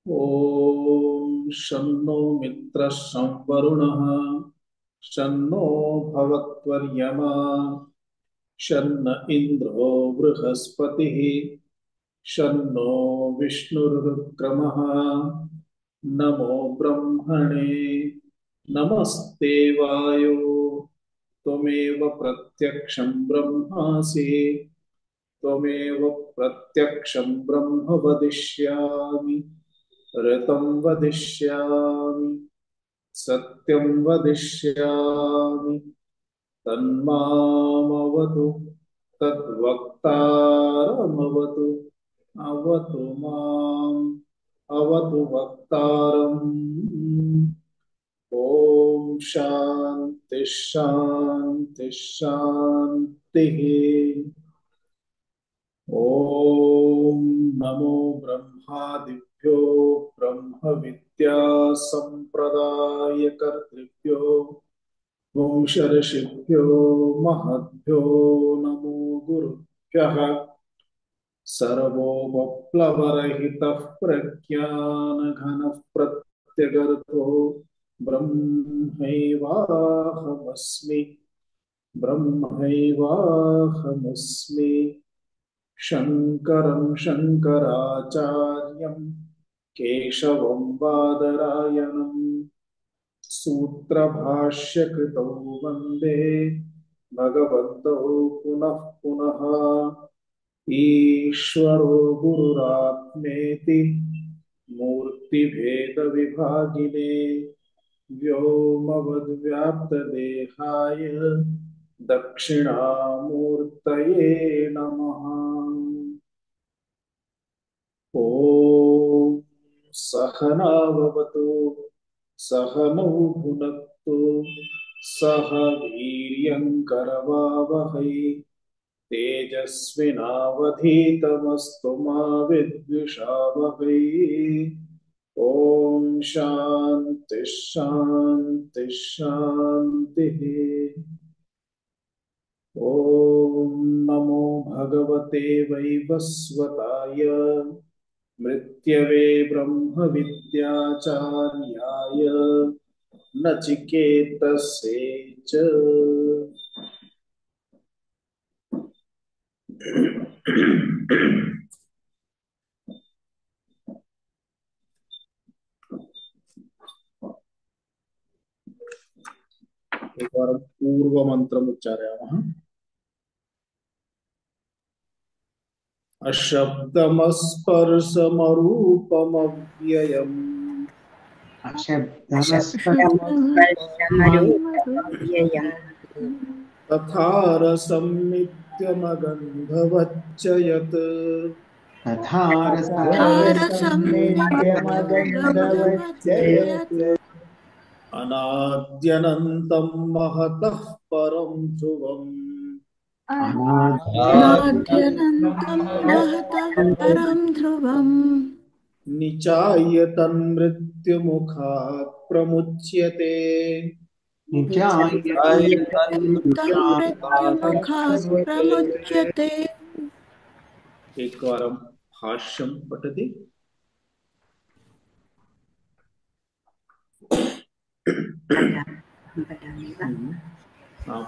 ॐ शन्नो मित्रः शं वरुणः शन्नो भवत्वर्यमा शन्न इन्द्रो बृहस्पतिः शन्नो विष्णुरुक्रमः नमो ब्रह्मणे नमस्ते वायो त्वमेव प्रत्यक्षं ब्रह्मासि त्वमेव प्रत्यक्षं ब्रह्म वदिष्यामि ऋतं वदिष्यामि सत्यं वदिष्यामि तन्मामवतु तद्वक्तारमवतु अवतु माम् अवतु वक्तारम् ॐ शान्ति शान्ति शान्तिः। ॐ नमो ब्रह्मादिभ्यो ब्रह्मविद्या सम्प्रदायकर्तृभ्यो वंशर्षिभ्यो महद्भ्यो नमो गुरुभ्यः। सर्वोपप्लवरहितः प्रज्ञानघनः प्रत्यगर्तो ब्रह्मैवाहमस्मि ब्रह्मैवाहमस्मि। शङ्करं शङ्कराचार्यं केशवं बादरायणं सूत्रभाष्यकृतौ वन्दे भगवन्तौ पुनः पुनः। ईश्वरो गुरुरात्मेति मूर्तिभेदविभागिने व्योमवद्व्याप्तदेहाय दक्षिणामूर्तये नमः। ॐ सहनाववतु सहनौ भुनक्तु सह वीर्यङ्करवावहै तेजस्विनावधीतमस्तु मा विद्विषावहै। ॐ शान्ति शान्ति शान्तिः। ॐ नमो भगवते वैवस्वताय मृत्यवे ब्रह्मविद्याचार्याय नचिकेतसे च। एकवारं पूर्वमन्त्रम् उच्चारयामः। अशब्दमस्पर्शमरूपमव्ययम् अशब्दमस्पर्शमरूपमव्ययम् तथा रसं नित्यमगन्धवच्च यत् तथा रसंनित्यमगन्धवच्च यत् अनाद्यनन्तं महतः परं ध्रुवम् अनाद्यनन्तं महतः परं ध्रुवम् निचाय्य तन्मृत्युमुखात् प्रमुच्यते मृत्युमुखात् प्रमुच्यते। एकवारं भाष्यं पठति।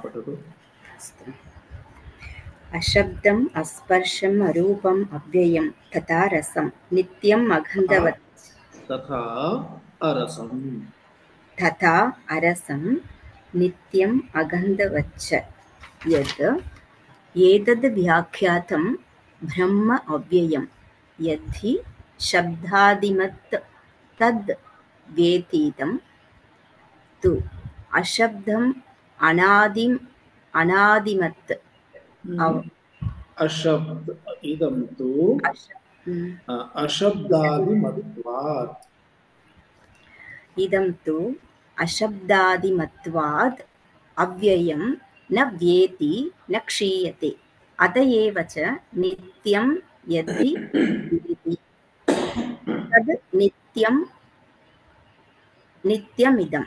पठतु। अशब्दम् अस्पर्शम् अरूपम् अव्ययम् तथा रसं नित्यम् अगन्धवत् तथा अरसं नित्यम् अगन्धवच्च यत् एतद् व्याख्यातं ब्रह्म अव्ययम् यद्धि शब्दादिमत् तद् व्यतीतं तु अशब्दम् अनादिमत् अशब्द इदं तु अशब्दादिमत्वात् इदं तु अशब्दादिमत्वात् अव्ययं न व्येति न क्षीयते अत एव च नित्यं यद्धि तद् नित्यमिदं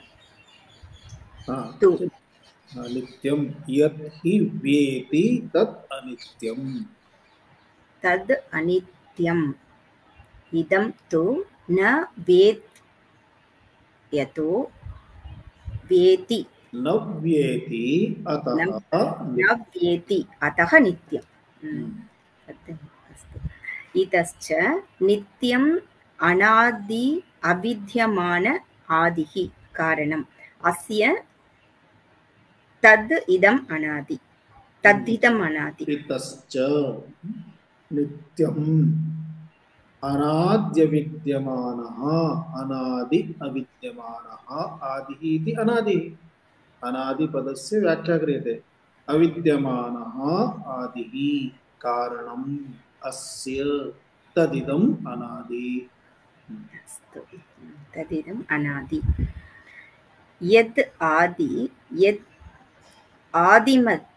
तु नित्यं यत् हि व्येति तत् अनित्यम् तद् अनित्यम् इदं तु न वेत् यतो वेति न व्येति अतः न वेति अतः नित्यम् सत्यम् अस्तु इतश्च नित्यम् अनादि अविद्यमान आदिः कारणम् अस्य तद् इदम् अनादि तद्धितम् अनादि इतश्च नित्यम् अनाद्य विद्यमानः अनादि अविद्यमानः आदिः इति अनादिः अनादिपदस्य व्याख्या क्रियते अविद्यमानः आदिः कारणम् अस्य तदिदम् अनादि अस्तु तदिदम् अनादि यद् आदि यद् आदिमत्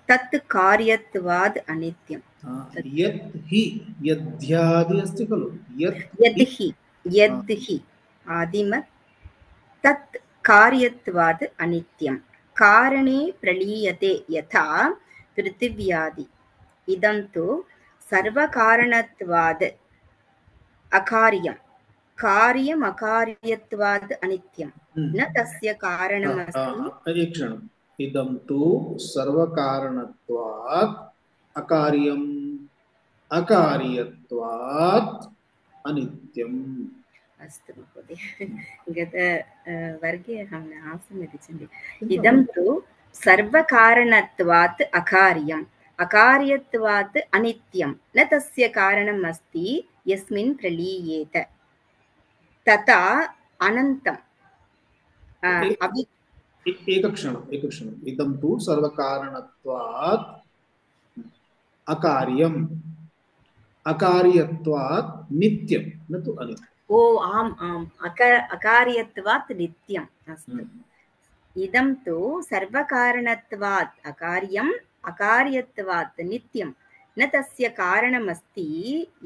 तत् कार्यत्वाद् अनित्यम् यत् हि यद्यादि अस्ति खलु यद् हि आदिमत् तत् कार्यत्वाद् अनित्यम् कारणे प्रलीयते यथा पृथिव्यादि इदं तु सर्वकारणत्वाद् अकार्यम् कार्यम् अकार्यत्वाद् अनित्यम् न तस्य कारणमस्ति एक क्षणम् इदं तु सर्वकारणत्वात् अकार्यम् अकार्यत्वात् अनित्यम् अस्तु महोदय गत वर्गे अहं न आसम् इति चिन्त्य इदं तु सर्वकारणत्वात् अकार्यम् अकार्यत्वात् अनित्यं न तस्य कारणम् अस्ति यस्मिन् प्रलीयेत तथा अनन्तम् एकक्षणम् इदं तु सर्वकारणत्वात् अकार्यम् अकार्यत्वात् नित्यं न तु अनित्यम् ओ आम् आम् अकार्यत्वात् नित्यम् अस्तु इदं तु सर्वकारणत्वात् अकार्यम् अकार्यत्वात् नित्यं न तस्य कारणमस्ति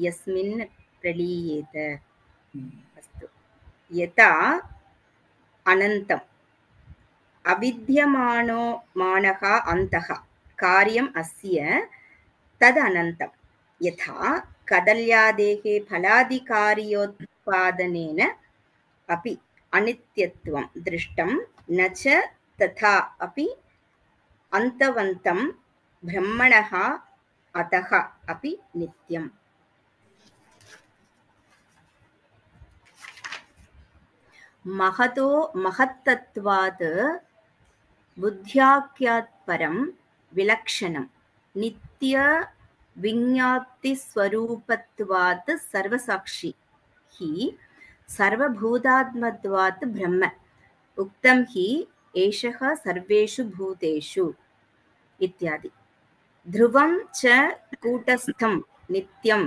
यस्मिन् प्रलीयेत अस्तु यथा अनन्तम् अविद्यमानो मानः अन्तः कार्यम् अस्य तदनन्तं यथा कदल्यादेः फलादिकार्योत्पादनेन अपि अनित्यत्वं दृष्टं न च तथा अपि अन्तवन्तं ब्रह्मणः अतः अपि नित्यम् महतो महत्तत्वात् बुद्ध्याख्यात् परं विलक्षणं नित्य विज्ञाप्तिस्वरूपत्वात् सर्वसाक्षी हि सर्वभूतात्मत्वात् ब्रह्म उक्तं हि एषः सर्वेषु भूतेषु इत्यादि ध्रुवं च कूटस्थं नित्यं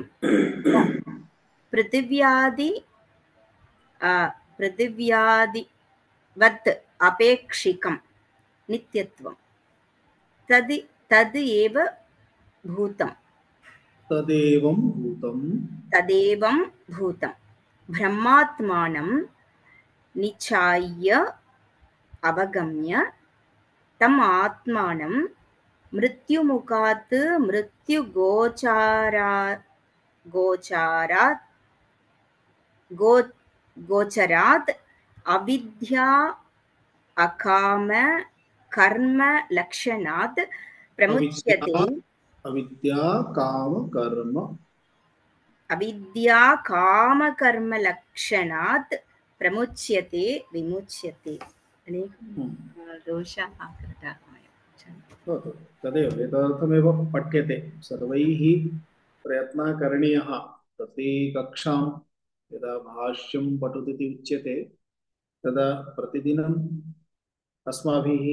पृथिव्यादिवत् अपेक्षिकं नित्यत्वं तद् एव भूतं तदेवं भूतं ब्रह्मात्मानं निचाय्य अवगम्य तम् आत्मानं मृत्युमुखात् गोचरात् अविद्या अकाम कर्म लक्षणात् प्रमुच्यते अविद्या काम कर्म लक्षणात् प्रमुच्यते विमुच्यते दोषाः कृताः तदेव एतदर्थमेव पठ्यते सर्वैः प्रयत्नः करणीयः प्रति कक्षां यदा भाष्यं पठतु इति उच्यते तदा प्रतिदिनम् अस्माभिः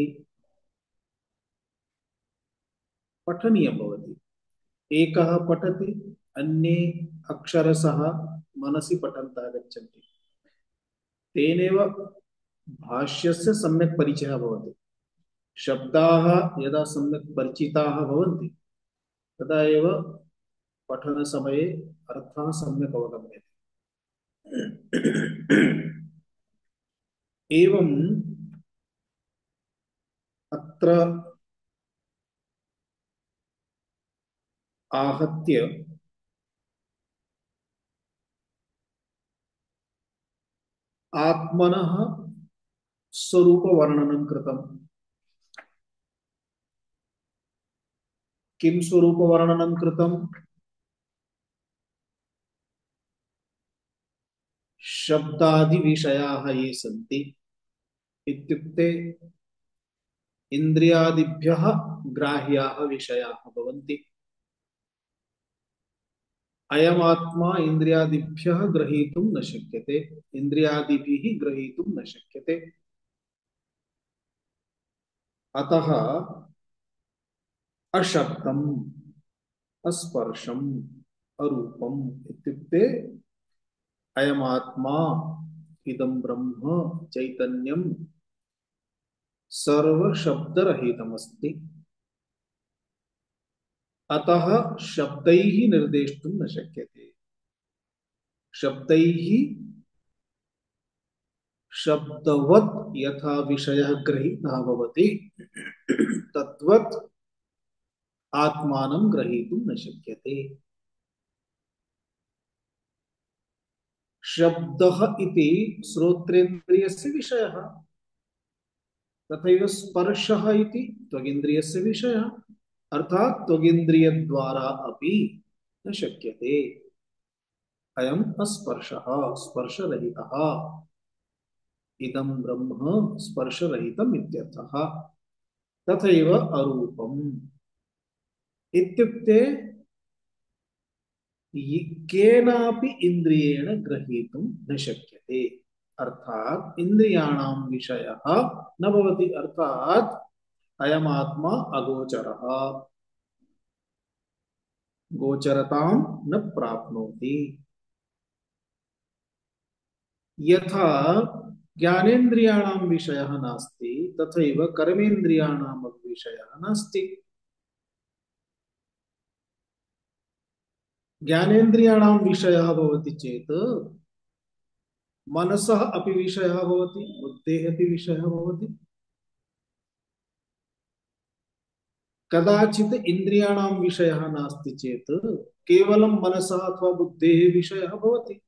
पठनीयं भवति एकः पठति अन्ये अक्षरशः मनसि पठन्तः गच्छन्ति तेनैव भाष्यस्य सम्यक् परिचयः भवति शब्दाः यदा सम्यक् परिचिताः भवन्ति तदा एव पठनसमये अर्थः सम्यक् अवगम्यते एवम् अत्र आहत्य आत्मनः स्वरूपवर्णनं कृतम्। किं स्वरूपवर्णनं कृतम्? शब्दादिविषयाः ये सन्ति इत्युक्ते इन्द्रियादिभ्यः ग्राह्याः विषयाः भवन्ति। अयमात्मा इन्द्रियादिभ्यः ग्रहीतुं न शक्यते, इन्द्रियादिभिः ग्रहीतुं न शक्यते। अतः अशब्दम्, अस्पर्शम्, अरूपम् इत्युक्ते अयमात्मा, इदं ब्रह्म चैतन्यं सर्वशब्दरहितमस्ति। अतः शब्दैः निर्देष्टुं न शक्यते। शब्दैः शब्दवत् यथा विषयः गृहीतः भवति तद्वत् आत्मानं ग्रहीतुं न शक्यते। शब्दः इति श्रोत्रेन्द्रियस्य विषयः, तथैव स्पर्शः इति त्वगिन्द्रियस्य विषयः, अर्थात् त्वगिन्द्रियद्वारा अपि न शक्यते। अयम् अस्पर्शः, स्पर्शरहितः, इदं ब्रह्म स्पर्शरहितम् इत्यर्थः। तथैव अरूपम् इत्युक्ते केनापि इन्द्रियेण ग्रहीतुं न शक्यते, अर्थात् इन्द्रियाणां विषयः न भवति, अर्थात् अयमात्मा अगोचरः, गोचरतां न प्राप्नोति। यथा ज्ञानेन्द्रियाणां विषयः नास्ति तथैव कर्मेन्द्रियाणां विषयः नास्ति। ज्ञानेन्द्रियाणां विषयः भवति चेत् मनसः अपि विषयः भवति, बुद्धेः अपि विषयः भवति। कदाचित् इन्द्रियाणां विषयः नास्ति चेत् केवलं मनसः अथवा बुद्धेः विषयः भवति।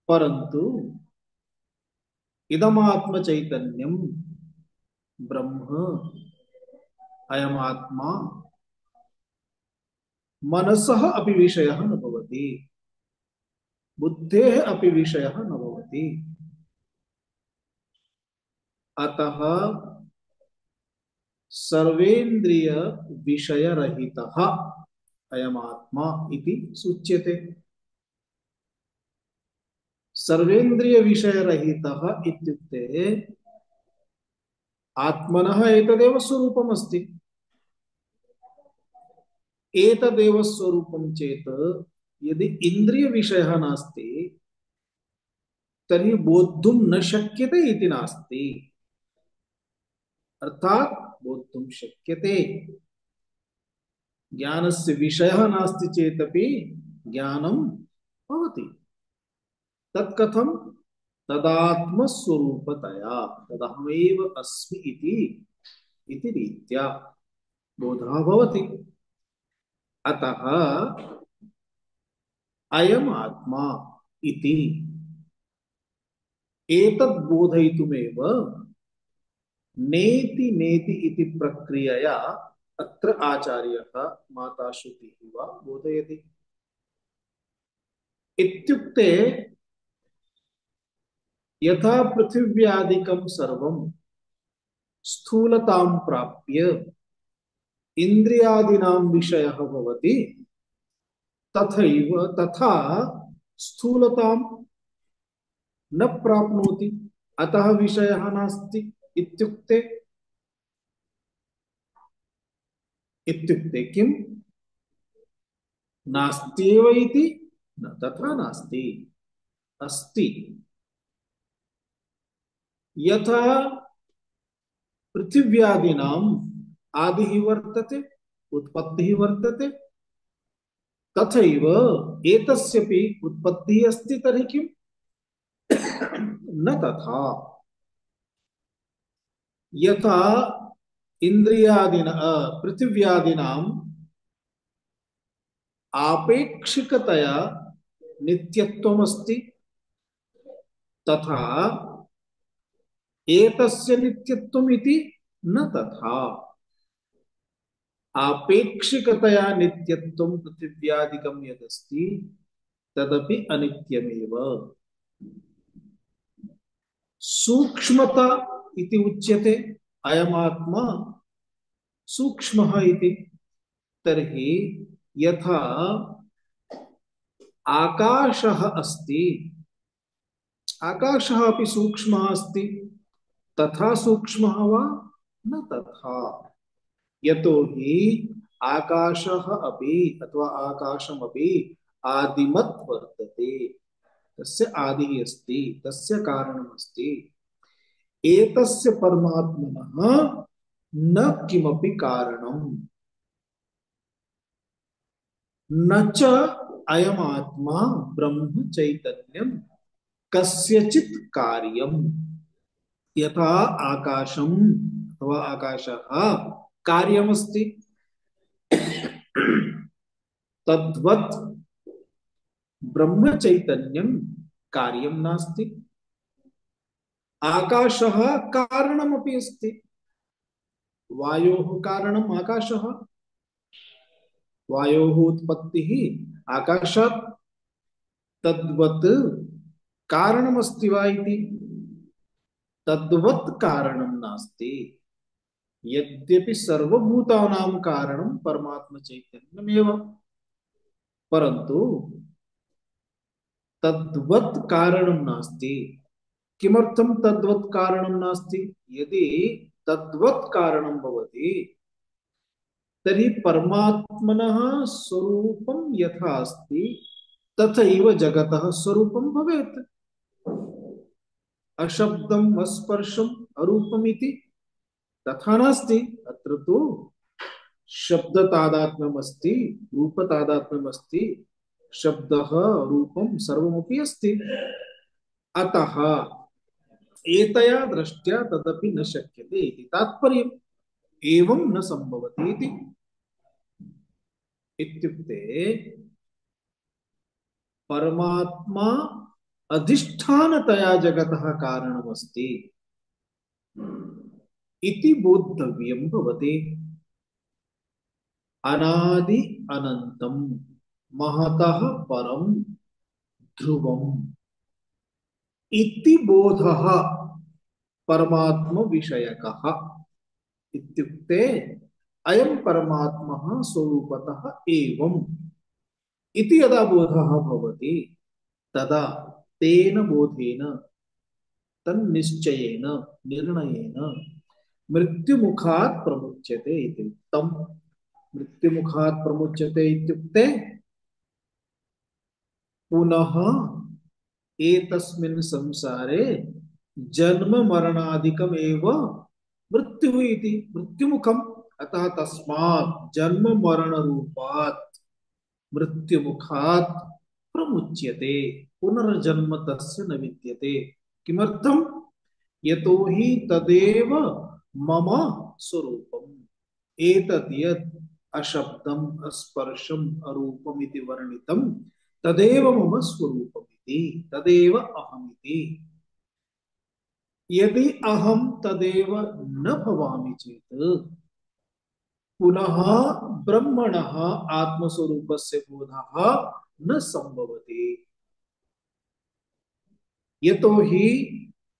परन्तु इदमात्मचैतन्यं ब्रह्म, अयमात्मा मनसः अपि विषयः न भवति, बुद्धेः अपि विषयः न भवति। अतः सर्वेन्द्रिय विषयरहितः अयमात्मा इति सूच्यते। सर्वेन्द्रिय विषयरहितः इत्युक्ते आत्मनः एतदेव स्वरूपमस्ति। एतदेव स्वरूपं चेत् यदि इन्द्रिय विषयः नास्ति तर्हि बोद्धुं न शक्यते इति नास्ति, अर्थात् बोद्धुं शक्यते। ज्ञानस्य विषयः नास्ति चेदपि ज्ञानं भवति। तत् कथं? तदात्मस्वरूपतया, तदहमेव अस्मि इति रीत्या बोधः भवति। अतः अयम् आत्मा इति एतद् बोधयितुमेव नेति नेति इति प्रक्रियया अत्र आचार्यः माता श्रुतिः वा बोधयति। इत्युक्ते यथा पृथिव्यादिकं सर्वं स्थूलतां प्राप्य इन्द्रियादीनां विषयः भवति, तथा स्थूलतां न प्राप्नोति, अतः विषयः नास्ति। इत्युक्ते किं? नास्त्येव इति न, तथा नास्ति, अस्ति। यथा पृथिव्यादीनाम् आदिः वर्तते, उत्पत्तिः वर्तते, तथैव एतस्यपि उत्पत्तिः अस्ति, तर्हि किम्? न तथा। यथा पृथिव्यादीनाम् आपेक्षिकतया नित्यत्वमस्ति, तथा एतस्य नित्यत्वम् इति न तथा आपेक्षिकतया नित्यत्वं पृथिव्यादिकं यदस्ति तदपि अनित्यमेव सूक्ष्मता इति उच्यते अयमात्मा सूक्ष्मः इति तर्हि यथा आकाशः अस्ति आकाशः अपि सूक्ष्मः अस्ति तथा सूक्ष्मः वा न तथा यतोहि आकाशः अपि अथवा आकाशमपि आदिमत् वर्तते तस्य आदिः अस्ति तस्य कारणम् अस्ति एतस्य परमात्मनः न किमपि कारणम् न च अयमात्मा ब्रह्म चैतन्यं कस्यचित् कार्यम् यथा आकाशम् अथवा आकाशः कार्यमस्ति तद्वत् ब्रह्म चैतन्यं कार्यं नास्ति आकाशः कारणमपि अस्ति वायोः कारणम् आकाशः वायोः उत्पत्तिः आकाशात् तद्वत् कारणमस्ति वा इति तद्वत् कारणं नास्ति यद्यपि सर्वभूतानां कारणं परमात्मा चैतन्यमेव परन्तु तद्वत् कारणं नास्ति किमर्थं तद्वत् कारणं नास्ति यदि तद्वत् कारणं भवति तर्हि परमात्मनः स्वरूपं यथा अस्ति तथैव जगतः स्वरूपं भवेत् अशब्दम् अस्पर्शम् अरूपम् इति तथा नास्ति अत्र तु शब्दतादात्म्यम् अस्ति रूपतादात्म्यम् अस्ति शब्दः रूपं सर्वमपि अस्ति अतः एतया दृष्ट्या तदपि न शक्यते इति तात्पर्यम् एवं न संभवति इति इत्युक्ते परमात्मा अधिष्ठानतया जगतः कारणमस्ति इति बोद्धव्यं भवति अनादि अनन्तं महतः परं ध्रुवम् इति बोधः परमात्म विषयकः इत्युक्ते अयं परमात्मः स्वरूपतः एवम् इति यदा बोधः भवति तदा तेन बोधेन तन्निश्चयेन निर्णयेन मृत्युमुखात् प्रमुच्यते इति उक्तम् मृत्युमुखात् प्रमुच्यते इत्युक्ते पुनः एतस्मिन् संसारे जन्म मरणादिकम् एव मृत्युः इति मृत्युमुखम् अतः तस्मात् जन्म मरण रूपात् मृत्युमुखात् प्रमुच्यते पुनर्जन्म तस्य न विद्यते किमर्थम् यतोहि तदेव मम स्वरूपम् एतद् यत् अशब्दम् अस्पर्शम् अरूपम् इति वर्णितम् तदेव मम स्वरूपम् इति तदेव अहमिति यदि अहं तदेव न भवामि चेत् पुनः ब्रह्मणः आत्मस्वरूपस्य बोधः न संभवति यतोहि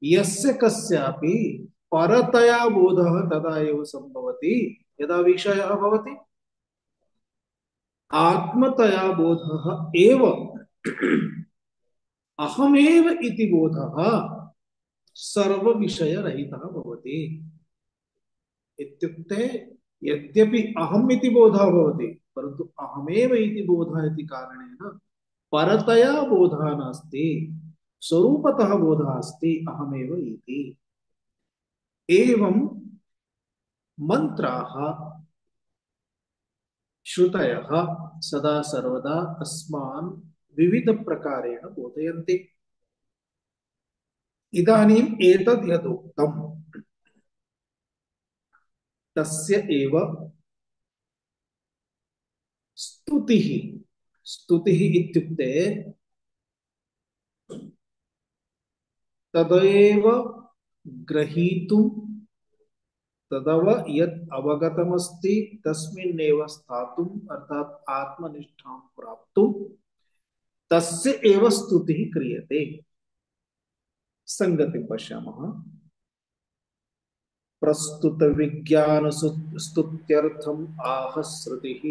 यस्य कस्यापि परतया बोधः तदा एव संभवति यदा विषयः भवति आत्मतया बोधः एव अहमेव इति बोधः सर्वविषयरहितः भवति इत्युक्ते यद्यपि अहम् इति बोधः भवति परन्तु अहमेव इति बोधः इति कारणेन परतया बोधः नास्ति स्वरूपतः बोधः अस्ति अहमेव इति एवं मन्त्राः श्रुतयः सदा सर्वदा अस्मान् विविध प्रकारेण बोधयन्ति इदानीम् एतद् यदुक्तम् तस्य एव स्तुतिः स्तुतिः इत्युक्ते तदेव ग्रहीतुं तदव यत् अवगतमस्ति तस्मिन्नेव स्थातुम् अर्थात आत्मनिष्ठां प्राप्तुं तस्य एव स्तुतिः क्रियते। संगतिं पश्यामः। प्रस्तुत विज्ञान स्तुत्यर्थम आह श्रुतिः।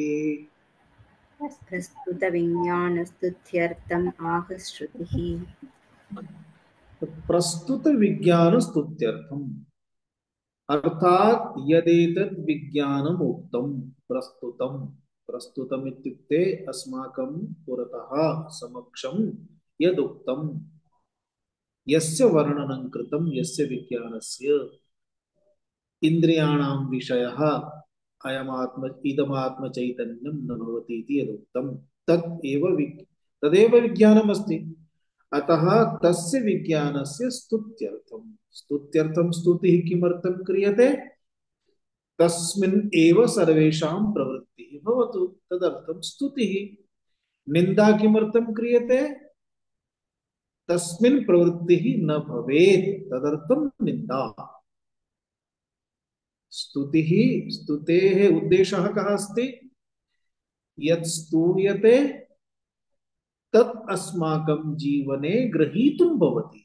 प्रस्तुतविज्ञानस्तुत्यर्थम् आह श्रुतिः। प्रस्तुत विज्ञान स्तुत्यर्थम अर्थात यदेतद् विज्ञानम् उक्तं प्रस्तुतम्। प्रस्तुतम् इत्युक्ते अस्माकं पुरतः समक्षं यदुक्तं यस्य वर्णनं कृतं यस्य विज्ञानस्य इन्द्रियाणां विषयः अयमात्म इदमात्म चैतन्यं न भवति इति यदुक्तं तदेव विज्ञानम् अस्ति। अतः तस्य विज्ञानस्य स्तुत्यर्थं स्तुत्यर्थं स्तुतिः किमर्थं क्रियते तस्मिन् एव सर्वेषां प्रवृत्तिः भवतु तदर्थं स्तुतिः। निन्दा किमर्थं क्रियते तस्मिन् प्रवृत्तिः न भवेत् तदर्थं निन्दा। स्तुतिः स्तुतेः उद्देशः कः अस्ति यत् स्तूयते तत् अस्माकं जीवने ग्रहीतुं भवति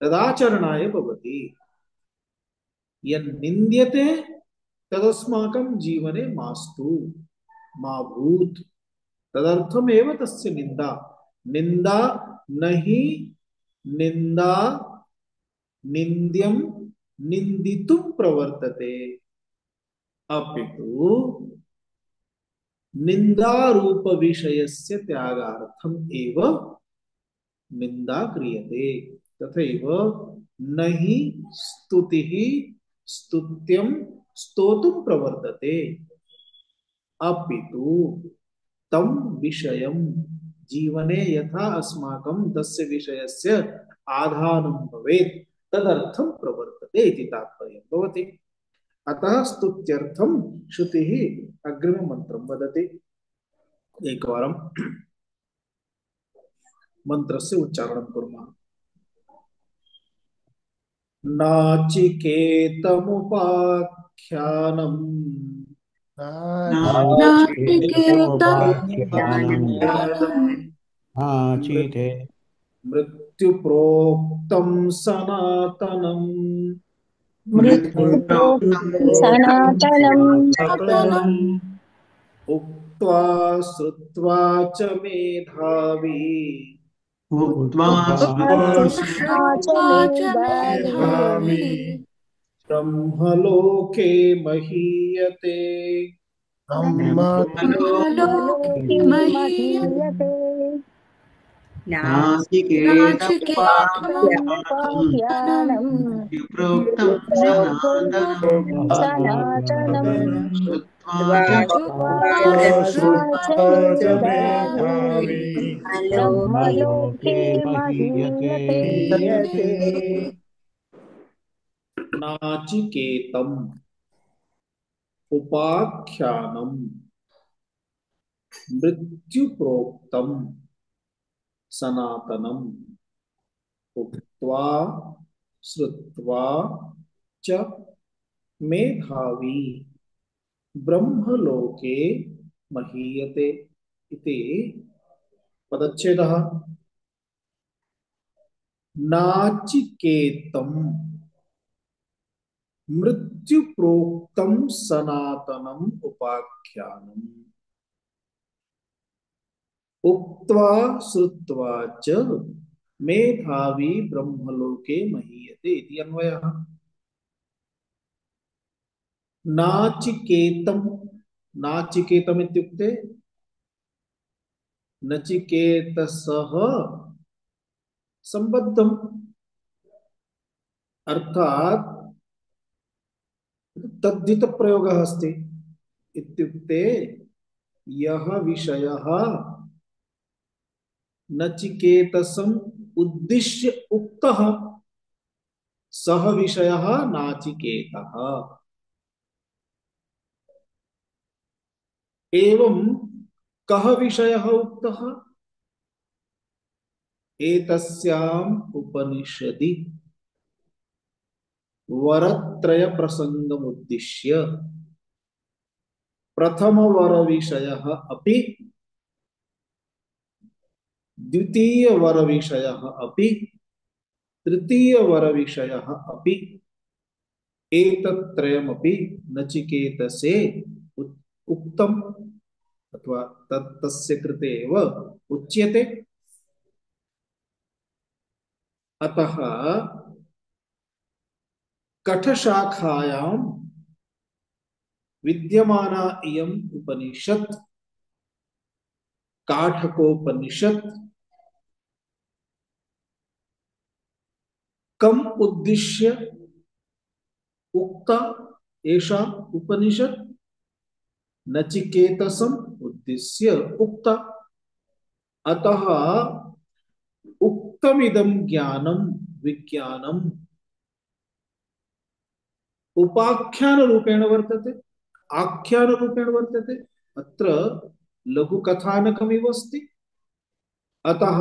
तदाचरणाय भवति। यन्निन्द्यते तदस्माकं जीवने मास्तु मा भूत् तदर्थमेव तस्य निन्दा। निन्दा नहि निन्दा निन्द्यं निन्दितुं प्रवर्तते अपितु निन्दारूप विषयस्य त्यागार्थम् एव निन्दा क्रियते। तथैव नहि स्तुतिः स्तुत्यं स्तोतुं प्रवर्तते अपितु तं विषयं जीवने यथा अस्माकं तस्य विषयस्य आधानं भवेत् तदर्थं प्रवर्तते इति तात्पर्यं भवति। अतः स्तुत्यर्थं श्रुतिः अग्रिममन्त्रं वदति। एकवारं मन्त्रस्य उच्चारणं कुर्मः। नाचिकेतमुपाख्यानम् मृत्युप्रोक्तं सनातनम् उक्त्वा श्रुत्वा च मेधावी ब्रह्मलोके महीयते। नाचिकेतम् उपाख्यानम् मृत्युप्रोक्तम् सनातनम् उक्त्वा श्रुत्वा च मेधावी ब्रह्मलोके महीयते इति पदच्छेदः। नाचिकेतम् मृत्युप्रोक्तं सनातनम् उपाख्यानम् उक्त्वा श्रुत्वा च मेधावी ब्रह्मलोके महीयते इति अन्वयः। नाचिकेतम् नाचिकेतम् इत्युक्ते नचिकेतसः सम्बद्धम् अर्थात तद्धित प्रयोगः अस्ति इत्युक्ते यः विषयः नचिकेतसम् उद्दिश्य उक्तः सः विषयः नाचिकेतः। एवं कः विषयः उक्तः एतस्याम् उपनिषदि वरत्रय प्रसंगमुद्दिश्य प्रथम वर विषयः अपि द्वितीय वर विषयः अपि तृतीय वर विषयः अपि एतत्त्रयमपि नचिकेतसे उक्तम् अथवा तस्य कृते एव उच्यते। अतः कठशाखायां विद्यमाना इयम् उपनिषत् काठकोपनिषत् कम उद्दिश्य उक्ता एषा उपनिषत् नचिकेतसम् उद्दिश्य उक्ता। अतः उक्तमिदं ज्ञानं विज्ञानम् उपाख्यान रूपेण वर्तते, आख्यान रूपेण वर्तते। अत्र लघुकथानकमिव अस्ति। अतः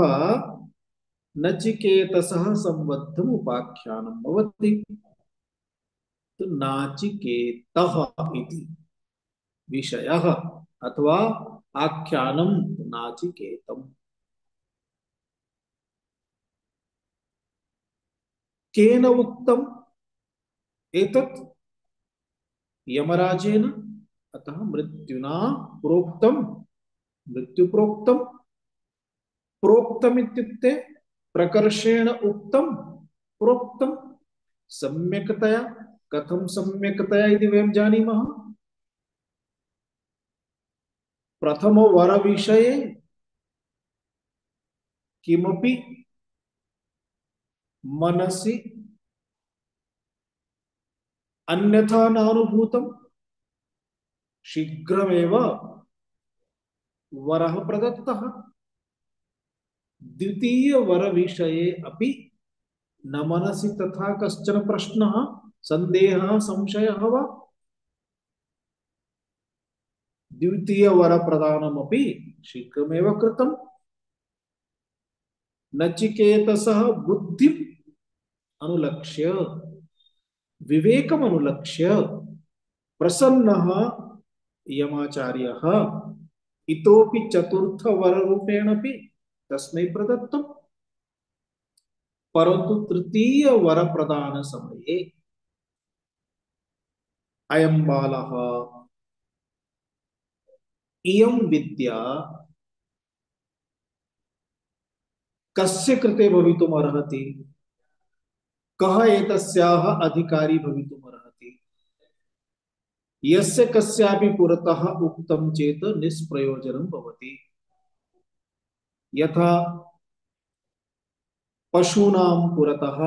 नचिकेतसः संबद्धम् उपाख्यानं भवति। तो नाचिकेतः इति विषयः अथवा आख्यानं नाचिकेतम्। केन उक्तम् एतत्? यमराजेन। अतः मृत्युना प्रोक्तम्, मृत्यु प्रोक्तम्। प्रोक्तम् इत्युक्ते प्रकर्षेण उक्तम्, प्रोक्तम् सम्यक्तया। कथं सम्यक्तया इति वयं जानीमः। प्रथम वर विषये किमपि मनसि अन्यथा नानुभूतम्, शीघ्रमेव वरः प्रदत्तः। द्वितीय वर विषये अपि न मनसि तथा कश्चन प्रश्नः, संदेहः, संशयः वा। द्वितीय वर प्रदानमपि शीघ्रमेव कृतम्। नचिकेतसः बुद्धिम् अनुलक्ष्य, विवेकम् अनुलक्ष्य प्रसन्नः यमाचार्यः इतोपि चतुर्थ वर रूपेणापि तस्मै प्रदत्तम्। परन्तु तृतीय वर प्रदान समये अयं बालः इयं विद्या कस्य कृते भवितुम् अर्हति, कः एतस्याः अधिकारी भवितुम् अर्हति। यस्य कस्यापि पुरतः उक्तं चेत् निष्प्रयोजनं भवति। यथा पशूनां पुरतः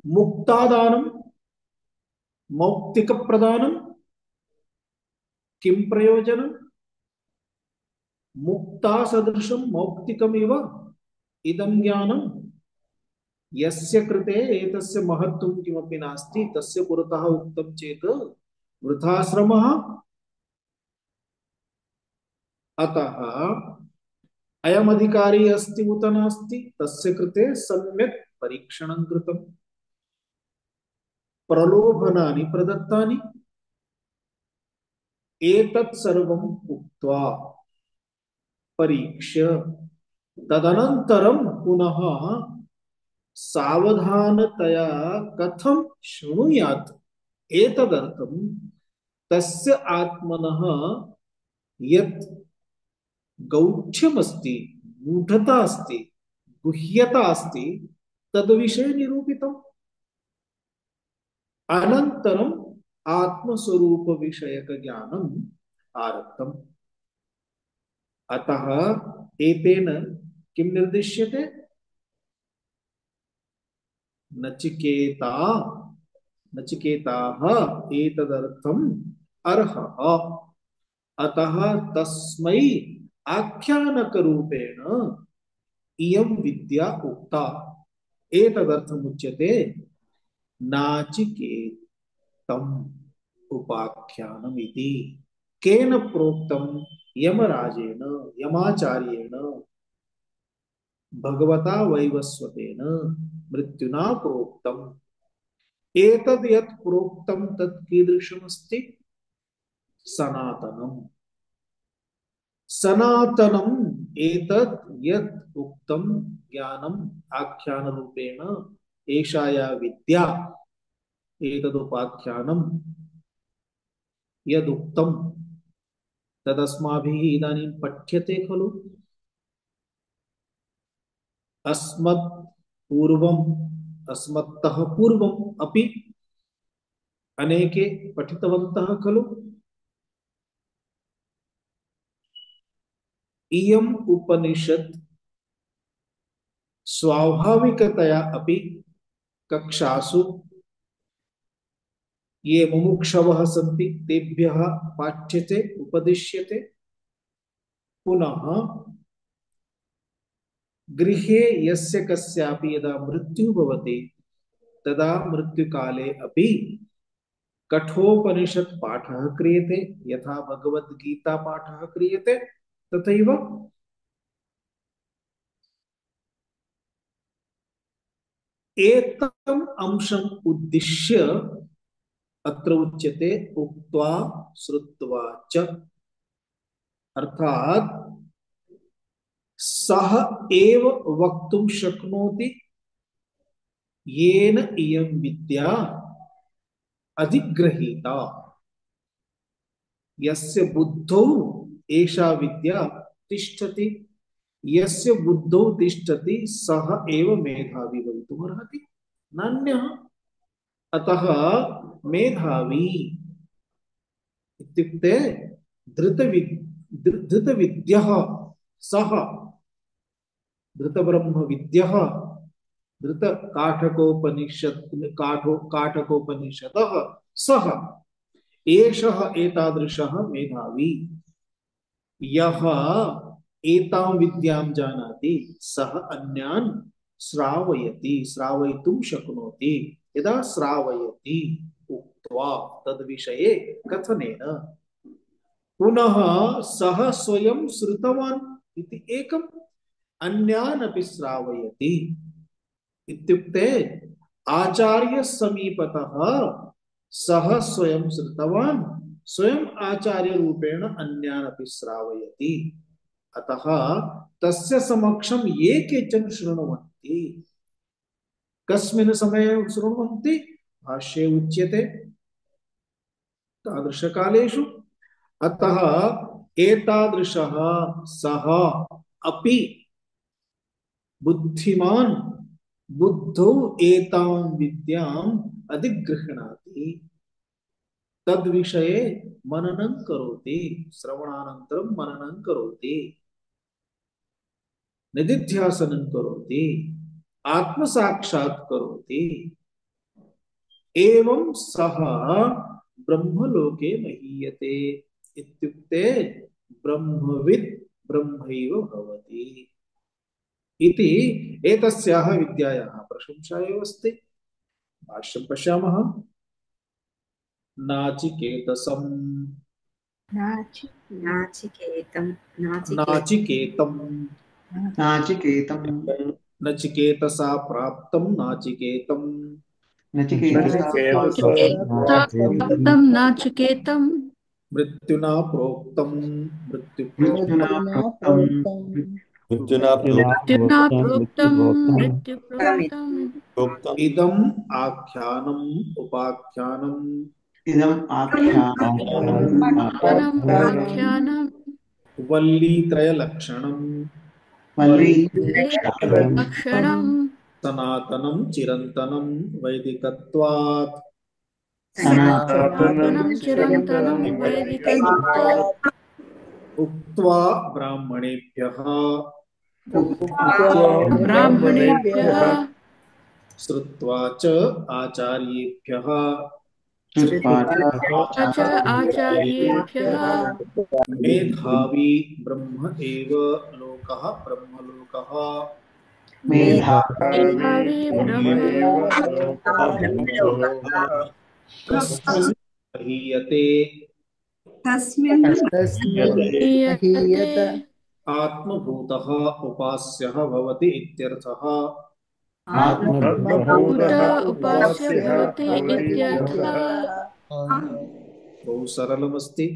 मुक्तादानं मौक्तिकप्रदानं किं प्रयोजनं। मुक्ता सदृशं मौक्तिकमिव इदं ज्ञानं। यस्य कृते एतस्य महत्त्वं किमपि नास्ति तस्य पुरतः उक्तं चेत् वृथा श्रमः। अतः अयम् अधिकारी अस्ति उत नास्ति तस्य कृते सम्यक् परीक्षणं कृतम्, प्रलोभनानि प्रदत्तानि। एतत् सर्वम् उक्त्वा परीक्ष्य तदनन्तरं पुनः सावधानतया कथं शृणुयात् एतदर्थं तस्य आत्मनः यत् गौच्छ्यमस्ति, मूढता अस्ति, गुह्यता अस्ति तद्विषये निरूपितम्। अनन्तरम् आत्मस्वरूप विषयक ज्ञानम् आरब्धम्। अतः एतेन किं निर्दिश्यते? नचिकेता, नचिकेताः एतदर्थम् अर्हः। अतः तस्मै आख्यानकरूपेण इयं विद्या उक्ता। एतदर्थमुच्यते नाचिकेतम् उपाख्यानमिति। केन प्रोक्तं? यमराजेन, यमाचार्येण। भगवता वैवस्वतेन मृत्युना प्रोक्तम् एतद् यत् प्रोक्तं तत् कीदृशमस्ति सनातनम् सनातनम् एतद् यत् उक्तं ज्ञानम् आख्यान रूपेण एषा या विद्या एतदुपाख्यानम् यदुक्तं तदस्माभिः इदानीं पठ्यते खलु अस्मत् पूर्वम् अस्मत्तः पूर्वम् अपि अनेके पठितवन्तः खलु इयम् उपनिषत् स्वाभाविकतया अपि कक्षासु ये मुमुक्षवः सन्ति तेभ्यः पाठ्यते उपदिश्यते पुनः गृहे यस्य कस्यापि यदा मृत्युः भवति तदा मृत्युकाले अपि कठोपनिषत् पाठः क्रियते यथा भगवद्गीता पाठः क्रियते तथैव एतम् अंशम् उद्दिश्य अत्र उच्यते उक्त्वा श्रुत्वा च अर्थात सः एव वक्तुं शक्नोति येन इयं विद्या अधिगृहीता यस्य बुद्धौ एषा विद्या तिष्ठति यस्य बुद्धौ तिष्ठति सः एव मेधावी भवितुमर्हति नान्यः अतः मेधावी इत्युक्ते धृतविद्यः सः धृतब्रह्मविद्यः काठकोपनिषदः सः एषः एतादृशः मेधावी यः एतां विद्यां जानाति सः अन्यान् श्रावयति श्रावयितुं शक्नोति यदा श्रावयति उक्त्वा तद्विषये कथनेन पुनः सः स्वयं श्रुतवान् इति एकम् अन्यान् अपि श्रावयति इत्युक्ते आचार्य समीपतः सः स्वयं श्रुतवान् स्वयं आचार्य रूपेण अन्यान् अपि श्रावयति अतः तस्य समक्षं ये केचन शृण्वन्ति कस्मिन् समये शृण्वन्ति भाष्ये उच्यते तादृशकालेषु अतः एतादृशः सः अपि बुद्धिमान् बुद्धौ एतां विद्याम् अधिगृह्णाति तद्विषये मननं करोति श्रवणानन्तरं मननं करोति निदिध्यासनं करोति आत्मसाक्षात् करोति एवं सः ब्रह्मलोके महीयते इत्युक्ते ब्रह्मविद् ब्रह्मैव भवति इति एतस्याः विद्यायाः प्रशंसा एव अस्ति भाष्यं पश्यामः नाचिकेतसं नाचिकेतं नाचिकेतं नचिकेतसा प्राप्तं नाचिकेतं प्राप्तं नाचिकेतं मृत्युना प्रोक्तं मृत्युना प्रोक्तं मृत्युप्रोक्तम् इदम् आख्यानम् उपाख्यानम् इदम् आख्यानं वल्लीत्रयलक्षणम् लक्षणं सनातनं चिरन्तनं वैदिकत्वात् सनातनं चिरन्तनं वैदिकत्वात् उक्त्वा ब्राह्मणेभ्यः श्रुत्वा च आचार्येभ्यः आचार्येभ्यः मेधावी ब्रह्म एव लोकः ब्रह्मलोकः मेधावी तस्मिन् हीयते ब्रह्मलोकः आत्मभूतः उपास्यः भवति इत्यर्थः। आत्मभूत आत्मभूतः उपास्य उपास्यः भवति भवति इत्यर्थः। इत्यर्थः। बहु सरलमस्ति।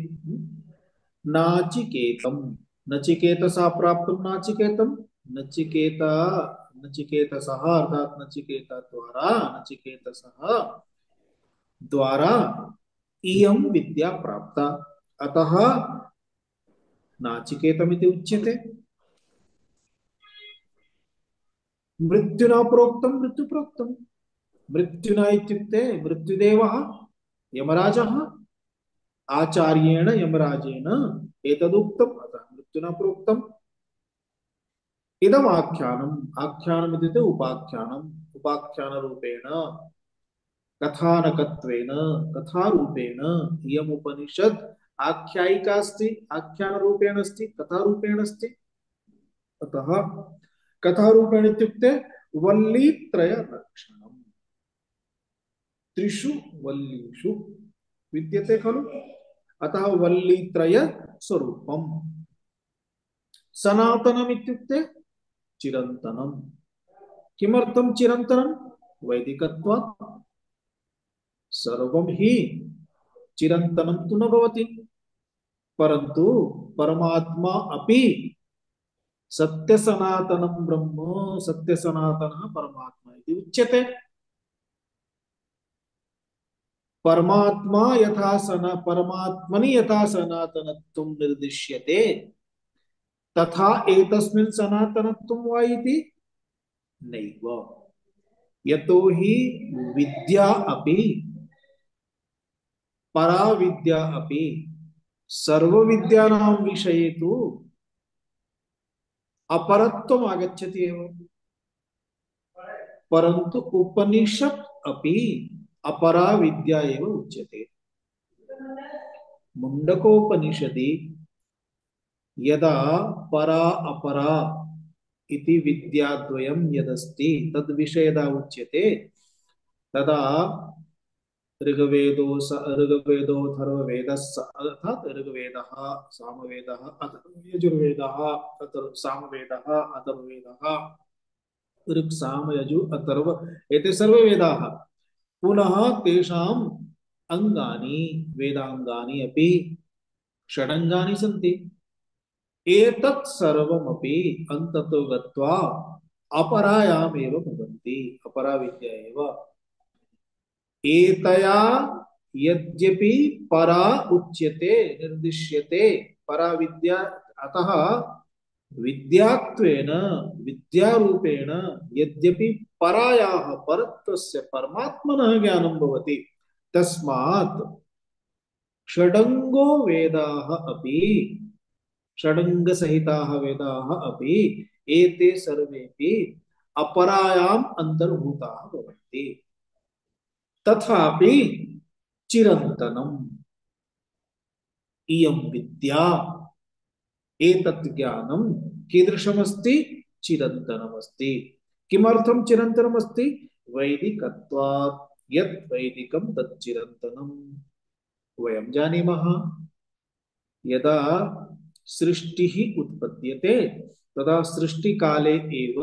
नाचिकेतम्, नचिकेतसा प्राप्तं नाचिकेतम्, नचिकेता नचिकेतसः अर्थात नचिकेता द्वारा, नचिकेतसः द्वारा इयं विद्या प्राप्ता, अतः नाचिकेतमिति उच्यते। मृत्युना प्रोक्तं मृत्यु प्रोक्तं। मृत्युना इत्युक्ते मृत्युदेवः यमराजः आचार्येण यमराजेन एतदुक्तम्, अतः मृत्युना प्रोक्तम्। इदम् आख्यानम्, आख्यानम् इत्युक्ते उपाख्यानम्, उपाख्यानरूपेण कथानकत्वेन कथारूपेण इयम् उपनिषद् आख्यायिका अस्ति, आख्यानरूपेण अस्ति, कथारूपेण अस्ति। अतः कथारूपेण इत्युक्ते वल्लीत्रय लक्षणम्, त्रिषु वल्लीषु विद्यते खलु, अतः वल्लीत्रय स्वरूपम्। सनातनम् इत्युक्ते चिरन्तनम्। किमर्थं चिरन्तनम्? वैदिकत्वात्। सर्वं हि चिरन्तनं तु न भवति, परन्तु परमात्मा अपि सत्य सनातनं ब्रह्म, सत्य सनातनः परमात्मा इति उच्यते। परमात्मा यथा परमात्मनि यथा सनातनत्वं निर्दिश्यते तथा एतस्मिन् सनातनत्वं वा इति नैव। यतो हि विद्या अपि, परा विद्या अपि सर्वविद्यानां विषये तु अपरत्वम् आगच्छति एव, परन्तु उपनिषत् अपि अपरा विद्या एव उच्यते। मुण्डकोपनिषदि यदा परा अपरा इति विद्याद्वयं यदस्ति तद्विषये यदा उच्यते तदा ऋग्वेदोऽथर्ववेदः अर्थात ऋग्वेदः, सामवेदः, यजुर्वेदः, सामवेदः, अथर्ववेदः, ऋक् साम यजु अथर्व, एते सर्वे वेदाः। पुनः तेषाम् अंगानि, वेदांगानि अपि षडंगानि सन्ति। एतत् सर्वमपि अन्ततो गत्वा अपरायामेव भवन्ति, अपरा विद्या एव। एतया यद्यपि परा उच्यते, निर्दिश्यते परा विद्या, अतः विद्यात्वेन विद्यारूपेण यद्यपि परायाः परत्वस्य परमात्मनः ज्ञानं भवति, तस्मात् षडंगो वेदाः अपि, षडंगसहिताः वेदाः अपि एते सर्वेपि अपरायाम् अन्तर्भूताः भवन्ति। तथापि चिरन्तनम् इयं विद्या, एतत् ज्ञानं कीदृशमस्ति? चिरन्तनमस्ति। किमर्थं चिरन्तनमस्ति? वैदिकत्वात्। यत् वैदिकं तत् चिरन्तनम्। वयं जानीमः यदा सृष्टिः उत्पद्यते तदा सृष्टिकाले एव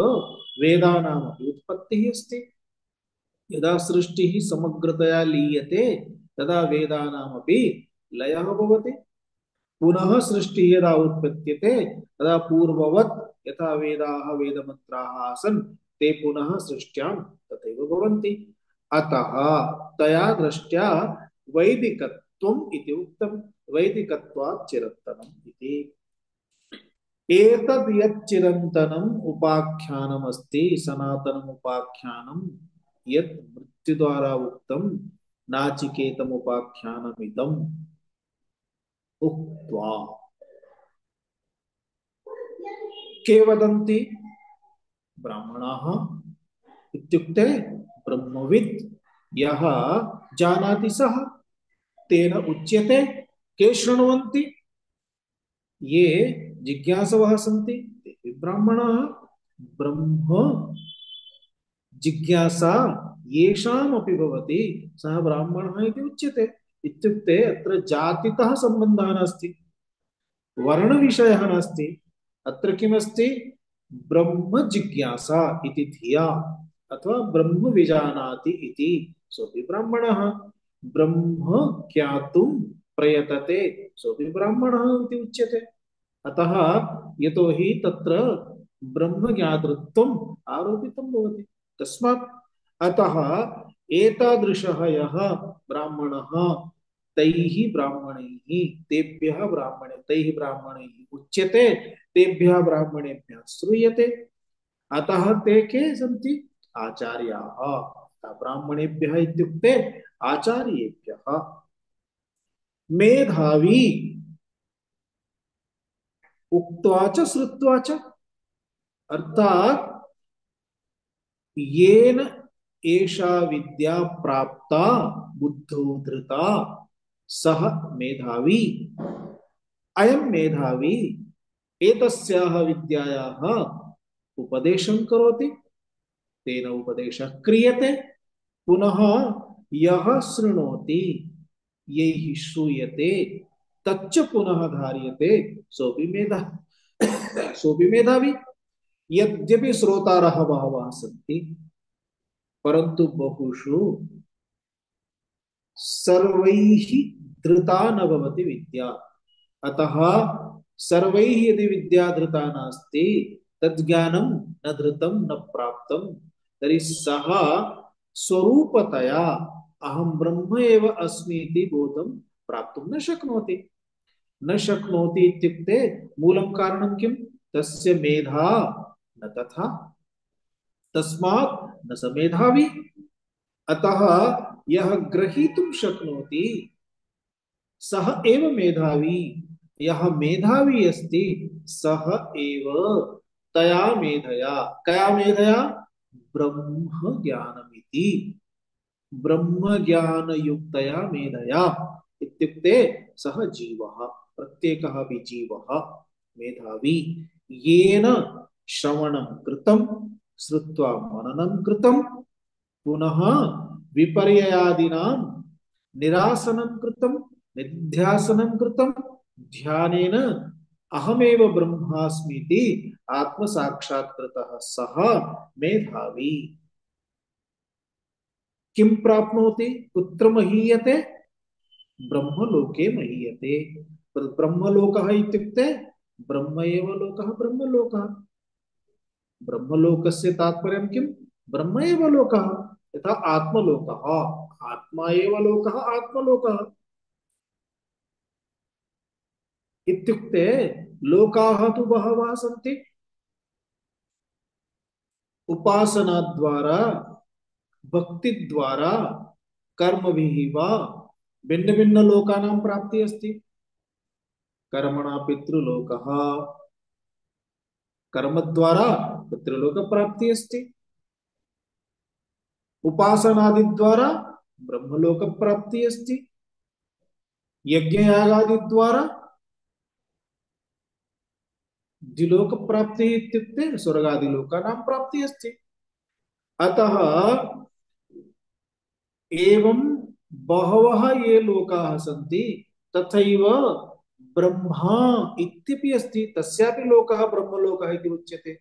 वेदानाम् अपि उत्पत्तिः अस्ति। यदा सृष्टिः समग्रतया लीयते तदा वेदानामपि लयः भवति। पुनः सृष्टिः यदा उत्पद्यते तदा पूर्ववत् यथा वेदाः वेदमन्त्राः आसन् ते पुनः सृष्ट्यां तथैव भवन्ति। अतः तया दृष्ट्या वैदिकत्वम् इति उक्तम्। वैदिकत्वात् चिरन्तनम् इति। एतद् यत् चिरन्तनम् उपाख्यानम् अस्ति, सनातनम् उपाख्यानम्, यत् मृत्युद्वारा उक्तं नाचिकेतम् उपाख्यानमिदम् उक्त्वा के वदन्ति? ब्राह्मणाः इत्युक्ते ब्रह्मविद् यः जानाति सः, तेन उच्यते। के शृण्वन्ति? ये जिज्ञासवः सन्ति ते ब्राह्मणाः। ब्रह्म जिज्ञासा येषामपि भवति सः ब्राह्मणः इति उच्यते। इत्युक्ते अत्र जातितः सम्बन्धः नास्ति, वर्णविषयः नास्ति, अत्र किमस्ति ब्रह्म जिज्ञासा इति धिया अथवा ब्रह्म विजानाति इति सोऽपि ब्राह्मणः ब्रह्म ज्ञातुं प्रयतते सोऽपि ब्राह्मणः इति उच्यते अतः यतोहि तत्र ब्रह्म ज्ञातृत्वम् आरोपितं भवति तस्मात् अतः एतादृशः यः ब्राह्मणः तैः ब्राह्मणैः तेभ्यः ब्राह्मणे तैः ब्राह्मणैः उच्यते तेभ्यः ब्राह्मणेभ्यः श्रूयते अतः ते के सन्ति आचार्याः ब्राह्मणेभ्यः इत्युक्ते आचार्येभ्यः मेधावी उक्त्वा च श्रुत्वा च अर्थात येन एषा विद्या प्राप्ता बुद्धो धृता सः मेधावी अयं मेधावी एतस्याः विद्यायाः उपदेशं करोति तेन उपदेशः क्रियते पुनः यः शृणोति यैः श्रूयते तच्च पुनः धार्यते सोऽपि मेधावी यद्यपि श्रोतारः बहवः सन्ति परन्तु बहुषु सर्वैः धृता न भवति विद्या अतः सर्वैः यदि विद्या धृता नास्ति तज्ज्ञानं न धृतं न प्राप्तं तर्हि सः स्वरूपतया अहं ब्रह्म एव अस्मि इति बोधं प्राप्तुं न शक्नोति इत्युक्ते मूलं कारणं किं तस्य मेधा न तथा तस्मात् न स मेधावी अतः यः ग्रहीतुं शक्नोति सः एव मेधावी यः मेधावी अस्ति सः एव तया मेधया कया मेधया ब्रह्म ज्ञानमिति ब्रह्म ज्ञान युक्तया मेधया इत्युक्ते सः जीवः प्रत्येकः अपि जीवः मेधावी येन श्रवणं कृतं श्रुत्वा मननं कृतं पुनः विपर्ययादीनां निरासनं कृतं निध्यासनं कृतं ध्यानेन अहमेव ब्रह्मास्मीति आत्मसाक्षात्कृतः सः मेधावी किं प्राप्नोति कुत्र महीयते ब्रह्मलोके महीयते ब्रह्मलोकः इत्युक्ते ब्रह्म एव लोकः ब्रह्मलोकः ब्रह्मलोकस्य तात्पर्यं किं ब्रह्म एव लोकः यथा आत्मलोकः आत्मा एव लोकः आत्मलोकः इत्युक्ते लोकाः तु बहवः सन्ति उपासना द्वारा भक्ति द्वारा कर्मभिः वा भिन्न भिन्न लोकानां प्राप्ति अस्ति कर्मणा पितृलोकः कर्म द्वारा पितृलोक प्राप्ति अस्ति उपासनादि द्वारा ब्रह्मलोक प्राप्ति अस्ति यज्ञयागादि द्वारा द्विलोक प्राप्ति इत्युक्ते स्वर्गादिलोकानां प्राप्ति अस्ति अतः एवं बहवः ये लोकाः सन्ति तथैव ब्रह्मा इत्यपि अस्ति तस्यापि लोकः ब्रह्मलोकः इति उच्यते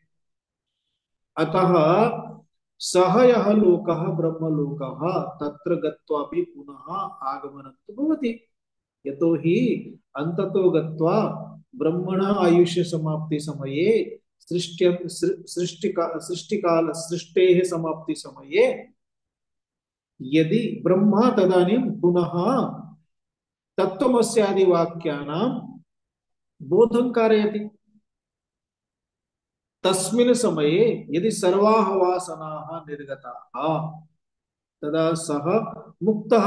अतः सः यः लोकः ब्रह्मलोकः तत्र गत्वापि पुनः आगमनं तु भवति यतोहि अन्ततो गत्वा ब्रह्मणः आयुष्य समाप्ति समये सृष्टेः समाप्ति समये यदि ब्रह्मा तदानीं पुनः तत्त्वमस्यादि वाक्यानां बोधं कारयति तस्मिन् समये यदि सर्वाः वासनाः निर्गताः तदा सः मुक्तः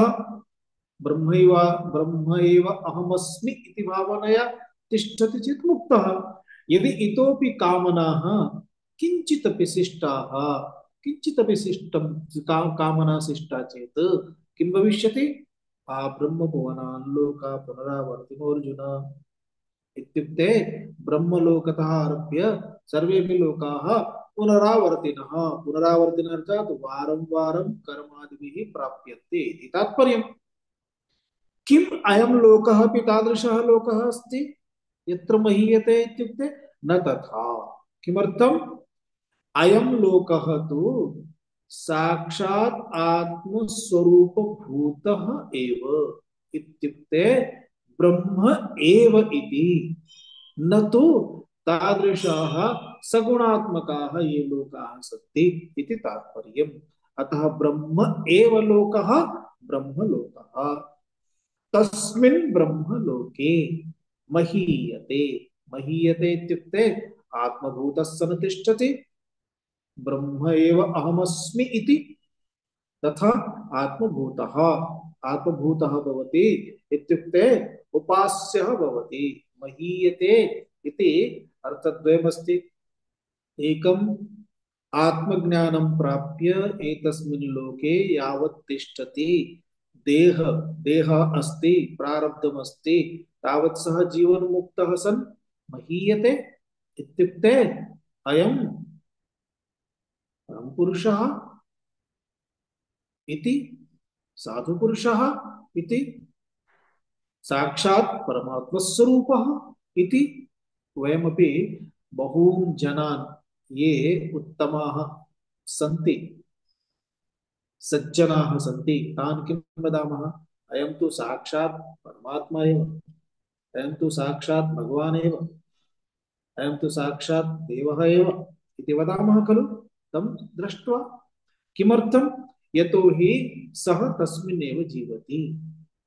ब्रह्म एव अहमस्मि इति भावनया तिष्ठति चेत् मुक्तः यदि इतोपि कामनाः किञ्चिदपि शिष्टाः किञ्चिदपि शिष्टं कामना शिष्टा चेत् किं भविष्यति ब्रह्मभुवनान् लोका पुनरावर्तिनोऽर्जुन इत्युक्ते ब्रह्मलोकतः आरभ्य सर्वेपि लोकाः पुनरावर्तिनः पुनरावर्तिनः अर्थात् वारं वारं कर्मादिभिः प्राप्यन्ते इति तात्पर्यम् किम् अयं लोकः अपि तादृशः लोकः अस्ति यत्र महीयते इत्युक्ते न तथा। किमर्थम्? अयं लोकः तु साक्षात् आत्मस्वरूपभूतः एव, इत्युक्ते ब्रह्म एव इति, न तु तादृशाः सगुणात्मकाः ये लोकाः सन्ति इति तात्पर्यम्। अतः ब्रह्म एव लोकः, ब्रह्मलोकः। तस्मिन् ब्रह्मलोके महीयते। महीयते इत्युक्ते आत्मभूतः सन् तिष्ठति, ब्रह्म एव अहमस्मि इति, तथा आत्मभूतः आत्मभूतः भवति इत्युक्ते उपास्यः भवति। महीयते इति अर्थद्वयमस्ति। एकम् आत्मज्ञानं प्राप्य एतस्मिन् लोके यावत् तिष्ठति, देह देह अस्ति, प्रारब्धम् अस्ति, तावत् सः जीवन मुक्तः सन् महीयते। इत्युक्ते अयं परम पुरुषः इति, साधु पुरुषः इति, साक्षात् परमात्मस्वरूपः इति। वयमपि बहून् जनान् ये उत्तमाः सन्ति, सज्जनाः सन्ति, तान् किं वदामः? अयं तु साक्षात् परमात्मा एव, अयं तु साक्षात् भगवान् एव, अयं तु साक्षात् देवः एव इति वदामः खलु तं दृष्ट्वा। किमर्थं? यतोहि सः तस्मिन्नेव जीवति,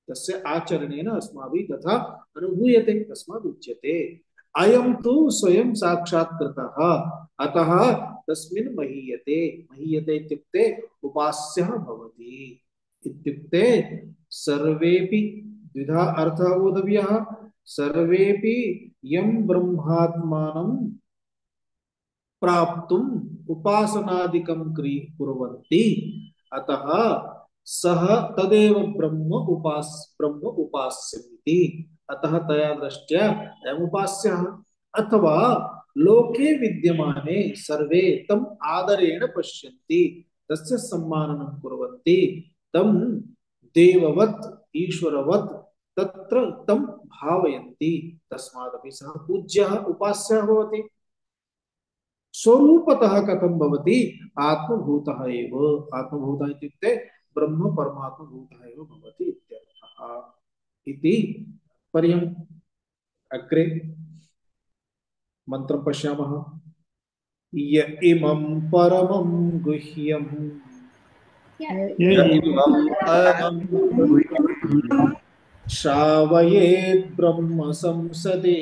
तस्य आचरणेन अस्माभिः तथा अनुभूयते, तस्मात् उच्यते अयं तु स्वयं साक्षात्कृतः, अतः तस्मिन् महीयते। महीयते इत्युक्ते उपास्यः भवति। इत्युक्ते सर्वेपि द्विधा अर्थः बोधव्यः। सर्वेपि यं ब्रह्मात्मानं प्राप्तुम् उपासनादिकं कुर्वन्ति, अतः सः तदेव ब्रह्म उपास्यमिति। अतः तया दृष्ट्या अयम् उपास्यः। अथवा लोके विद्यमाने सर्वे तम् आदरेण पश्यन्ति, तस्य सम्माननं कुर्वन्ति, तं देववत् ईश्वरवत् तत्र तं भावयन्ति, तस्मादपि सः पूज्यः उपास्यः भवति। स्वरूपतः कथं भवति? आत्मभूतः एव। आत्मभूतः इत्युक्ते ब्रह्म परमात्मभूतः एव भवति इत्यर्थः इति पर्यम्। अग्रे मन्त्रं पश्यामः। य इमं परमं गुह्यं श्रावयेत् ब्रह्म संसदे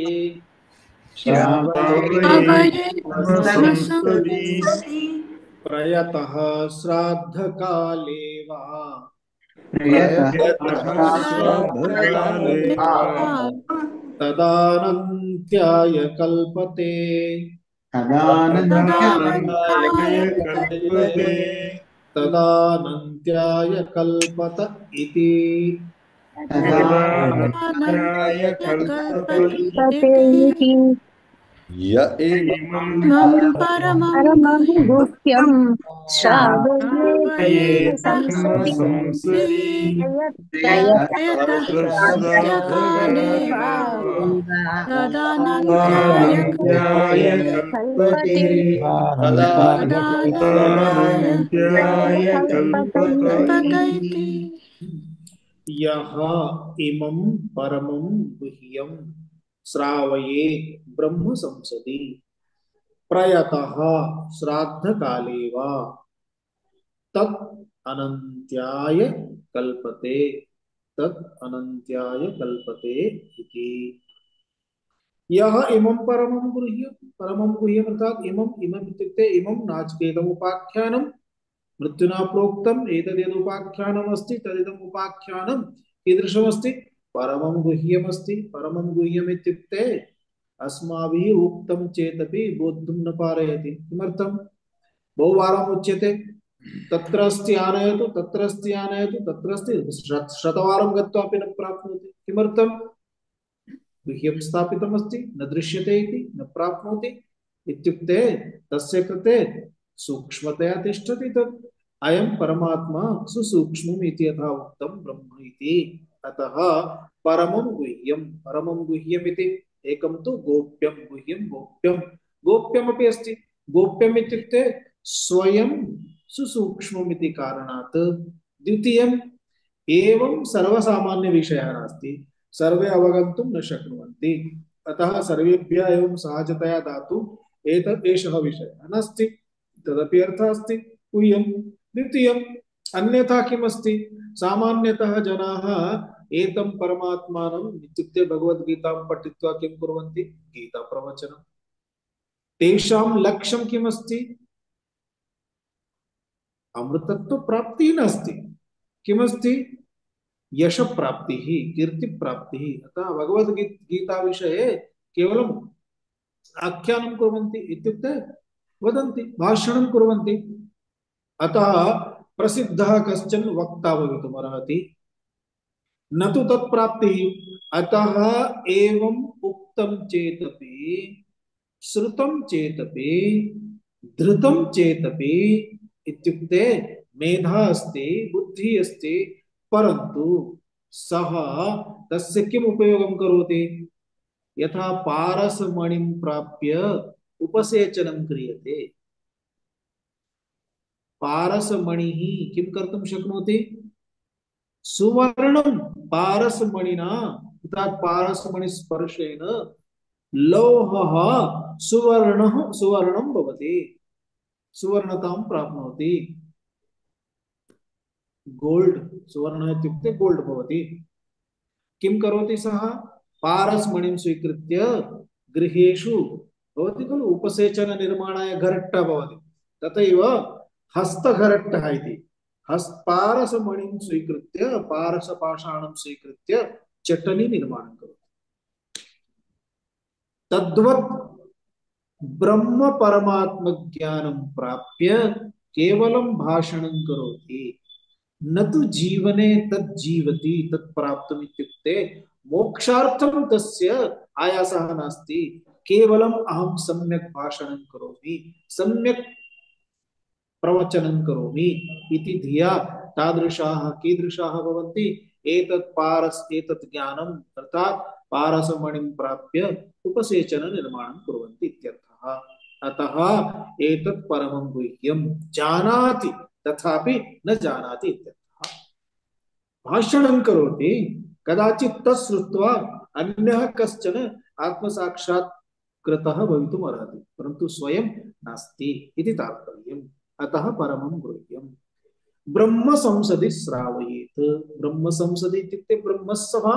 प्रयतः श्राद्धकाले वा तदानन्त्याय कल्पते। तदानन्त्याय कल्पत इति। य इमं परमं गुह्यं श्रावयेत् संसदि प्रयतः तदानन्त्याय कल्पते कल्पते। यः इमं परमं गुह्यं श्रावयेत् ब्रह्म संसदि प्रयतः श्राद्धकाले वा तत् अनन्त्याय कल्पते। तत् अनन्त्याय कल्पते इति। यः इमं परमं गुह्यं, परमं गुह्यम् अर्थात् इमम्, इमम् इत्युक्ते इमं नाचिकेतम् उपाख्यानं मृत्युना प्रोक्तम्। एतदेदुपाख्यानम् अस्ति, तदिदम् उपाख्यानं कीदृशमस्ति? परमं गुह्यमस्ति। परमं गुह्यम् इत्युक्ते अस्माभिः उक्तं चेदपि बोद्धुं न पारयति। किमर्थं? बहुवारम् उच्यते, तत्र अस्ति आनयतु, तत्र अस्ति आनयतु, तत्र अस्ति, शतवारं गत्वापि न प्राप्नोति। किमर्थं? गुह्यं स्थापितमस्ति, न दृश्यते इति, न प्राप्नोति। इत्युक्ते तस्य कृते सूक्ष्मतया तिष्ठति तत्। अयं परमात्मा सुसूक्ष्मम् इति यथा उक्तं ब्रह्म इति। अतः परमं गुह्यम् इति एकं तु गोप्यं गुह्यं गोप्यं गोप्यमपि अस्ति गोप्यम् इत्युक्ते स्वयं सुसूक्ष्मम् इति कारणात् द्वितीयम् एवं सर्वसामान्यविषयः नास्ति सर्वे अवगन्तुं न शक्नुवन्ति अतः सर्वेभ्यः एवं सहजतया दातुम् एतत् एषः विषयः नास्ति तदपि अर्थः अस्ति गुह्यं द्वितीयम् अन्यथा किमस्ति सामान्यतः जनाः एतं परमात्मानम् इत्युक्ते भगवद्गीतां पठित्वा किं कुर्वन्ति गीताप्रवचनं तेषां लक्ष्यं किमस्ति अमृतत्वप्राप्तिः नास्ति किमस्ति यशप्राप्तिः कीर्तिप्राप्तिः अतः भगवद्गीता विषये केवलम् आख्यानं कुर्वन्ति इत्युक्ते वदन्ति भाषणं कुर्वन्ति अतः प्रसिद्धः कश्चन वक्ता भवितुमर्हति न तु तत्प्राप्तिः अतः एवम् उक्तं चेदपि श्रुतं चेदपि धृतं चेदपि इत्युक्ते मेधा अस्ति बुद्धिः अस्ति परन्तु सः तस्य किम् उपयोगं करोति यथा पारसमणिं प्राप्य उपसेचनं क्रियते पारसमणिः किं कर्तुं शक्नोति सुवर्णं पारसमणिना अर्थात् पारसमणिस्पर्शेन लौहः सुवर्णं भवति सुवर्णतां प्राप्नोति गोल्ड सुवर्ण इत्युक्ते गोल्ड भवति किं करोति सः पारसमणिं स्वीकृत्य गृहेषु भवति खलु उपसेचन निर्माणाय घरट्टा भवति तथैव हस्तघरट्टः इति पारसमणिं स्वीकृत्य पारसपाषाणं स्वीकृत्य चटनी निर्माणं करोति तद्वत् ब्रह्म परमात्म ज्ञानं प्राप्य केवलं भाषणं करोति न तु जीवने तज्जीवति तत्प्राप्तुम् इत्युक्ते मोक्षार्थं तस्य आयासः नास्ति केवलम् अहं सम्यक् भाषणं करोमि सम्यक् प्रवचनं करोमि इति धिया तादृशाः कीदृशाः भवन्ति एतत् ज्ञानम् अर्थात् पारसमणिं प्राप्य उपसेचन निर्माणं कुर्वन्ति इत्यर्थः अतः एतत् परमं गुह्यं जानाति तथापि न जानाति इत्यर्थः भाषणं करोति कदाचित् तत् श्रुत्वा अन्यः कश्चन आत्मसाक्षात्कृतः भवितुम् अर्हति परन्तु स्वयं नास्ति इति तात्पर्यम् अतः परमं गुह्यं ब्रह्म संसदि श्रावयेत् ब्रह्म संसदि इत्युक्ते ब्रह्मसभा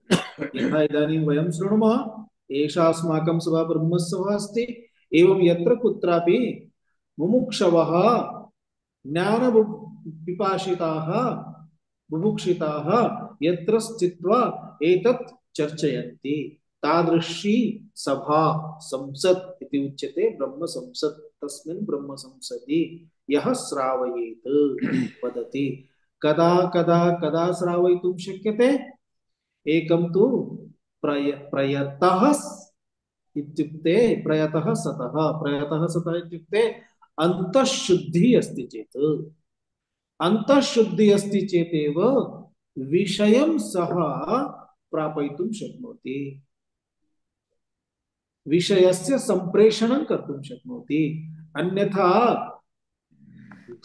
यथा इदानीं वयं शृणुमः एषा अस्माकं सभा ब्रह्मसभा अस्ति एवं यत्र कुत्रापि मुमुक्षवः ज्ञान पिपासिताः बुभुक्षिताः यत्र स्थित्वा एतत् चर्चयन्ति तादृशी सभा संसत् इति उच्यते ब्रह्म संसत् तस्मिन् ब्रह्म संसदि यः श्रावयेत् वदति कदा कदा कदा श्रावयितुं शक्यते एकं तु प्रयतः इत्युक्ते प्रयतः सतः इत्युक्ते अंतःशुद्धिः अस्ति चेत् अंतःशुद्धिः अस्ति चेतेव विषयं सः प्रापयितुं शक्नोति विषयस्य संप्रेषणं कर्तुं शक्नोति अन्यथा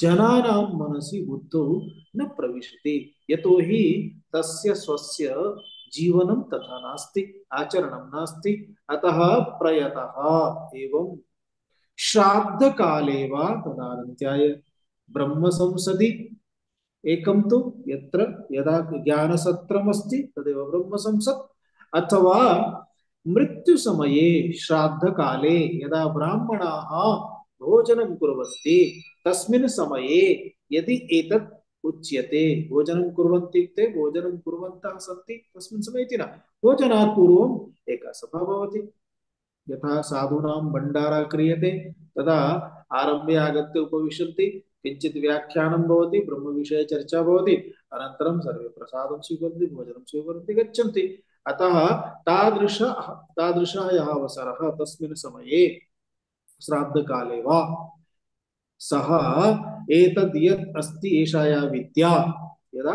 जनानां मनसि बुद्धौ न प्रविशति यतोहि तस्य स्वस्य जीवनं तथा नास्ति आचरणं नास्ति अतः प्रयतः एवं श्राद्ध काले वा तदान्त्याय ब्रह्म संसदि एकं तु यत्र यदा ज्ञानसत्रमस्ति तदेव ब्रह्म संसत् अथवा मृत्यु समये श्राद्ध काले यदा ब्राह्मणाः भोजनं कुर्वन्ति तस्मिन् समये यदि एतत् उच्यते भोजनं कुर्वन्ति ते भोजनं कुर्वन्तः सन्ति तस्मिन् समये इति न भोजनात् पूर्वम् एका सभा भवति यथा साधूनां भण्डारा क्रियते तदा आरम्भे आगत्य उपविशन्ति किञ्चित् व्याख्यानं भवति ब्रह्मविषये चर्चा भवति अनन्तरं सर्वे प्रसादं स्वीकुर्वन्ति भोजनं स्वीकुर्वन्ति गच्छन्ति अतः तादृशः यः अवसरः तस्मिन् समये श्राद्धकाले वा सः एतद् यत् अस्ति एषा या विद्या यदा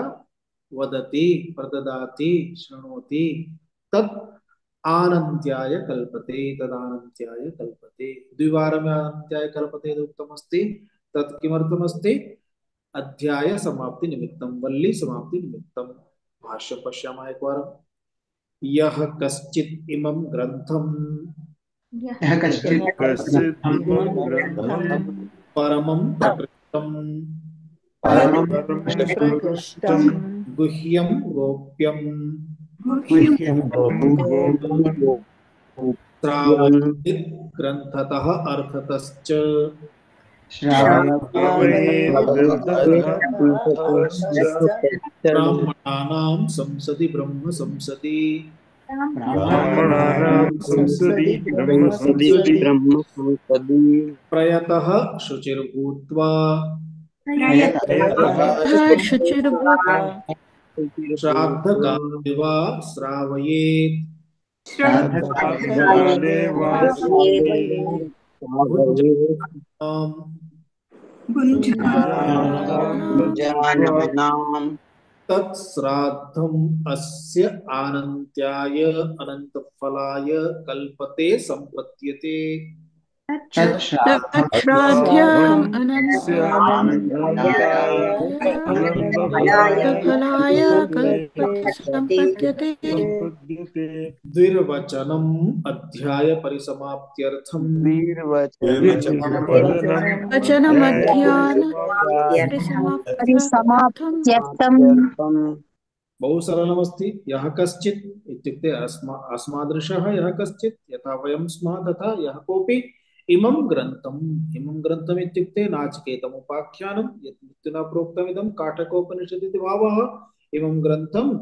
वदति प्रददाति शृणोति तत् आनन्त्याय कल्पते तदानन्त्याय कल्पते द्विवारम् आनन्त्याय कल्पते इति उक्तमस्ति तत् किमर्थमस्ति अध्याय समाप्ति निमित्तं वल्ली समाप्ति निमित्तं भाष्य पश्यामः एकवारं यः कश्चित् इमं ग्रन्थं यः कश्चित् कश्चित् इमं ग्रन्थं ग्रन्थं परमं प्रकृतं परमं प्रकृष्टं गुह्यं गोप्यं गुह्यं श्रावयेत् ग्रन्थतः अर्थतश्च श्रावयेत् ग्रन्थतः अर्थश्च ब्राह्मणानां संसदि ब्रह्म संसदि ब्राह्मणानां संसदि ब्रह्मसंसदि प्रयतः शुचिर्भूत्वा यतः शुचिर्भूत्वा श्राद्धकाले वा श्रावयेत् श्राद्धकाले वा भुञ्जानां तत्श्राद्धम् अस्य आनन्त्याय अनन्तफलाय कल्पते सम्पद्यते तच्छ्राद्ध्यम् अनन्ताय अनन्तफलाय कल्पते सम्पद्यते द्विर्वचनम् अध्याय परिसमाप्त्यर्थम् वचनमध्यान परिसमाप्त्यर्थम् बहु सरलमस्ति यः कश्चित् इत्युक्ते अस्मादृशः यः कश्चित् यथा वयं स्मः तथा यः कोऽपि इमं ग्रन्थम् इत्युक्ते नाचिकेतम् उपाख्यानं यत् मृत्युना प्रोक्तमिदं काठकोपनिषदिति भावः इमं ग्रन्थं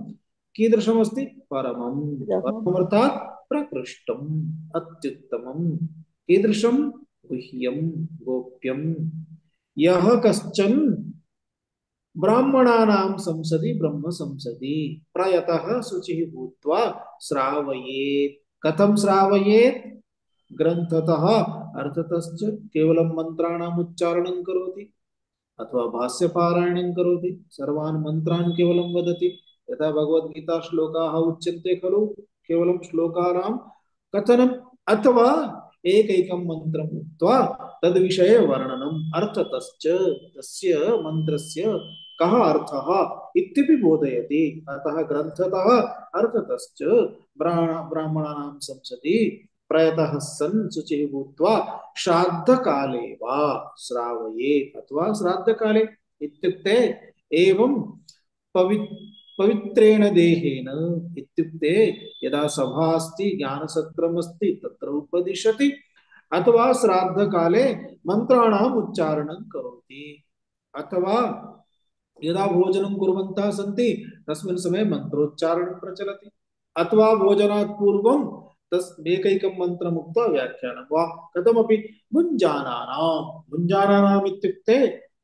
कीदृशमस्ति परमर्थात् प्रकृष्टम् अत्युत्तमं कीदृशं गुह्यं गोप्यं यः कश्चन ब्राह्मणानां संसदि ब्रह्म संसदि प्रयतः शुचिः भूत्वा श्रावयेत् कथं श्रावयेत् ग्रन्थतः अर्थतश्च केवलं मन्त्राणाम् उच्चारणं करोति अथवा भाष्यपारायणं करोति सर्वान् मन्त्रान् केवलं वदति यथा भगवद्गीता श्लोकाः उच्यन्ते खलु केवलं श्लोकानां कथनम् अथवा एकैकं मन्त्रम् उक्त्वा तद्विषये वर्णनम् अर्थतश्च तस्य मन्त्रस्य कः अर्थः इत्यपि बोधयति अतः ग्रन्थतः अर्थतश्च ब्राह्मणानां संसदि प्रयतः सन् शुचिः भूत्वा श्राद्धकाले वा श्रावयेत् अथवा श्राद्धकाले इत्युक्ते एवं पवित्रेण देहेन इत्युक्ते यदा सभा अस्ति ज्ञानसत्रम् अस्ति तत्र उपदिशति अथवा श्राद्धकाले मन्त्राणाम् उच्चारणं करोति अथवा यदा भोजनं कुर्वन्तः सन्ति तस्मिन् समये मन्त्रोच्चारणं प्रचलति अथवा भोजनात् पूर्वं एकैकं मन्त्रम् उक्त्वा व्याख्यानं वा कथमपि भुञ्जानानाम् इत्युक्ते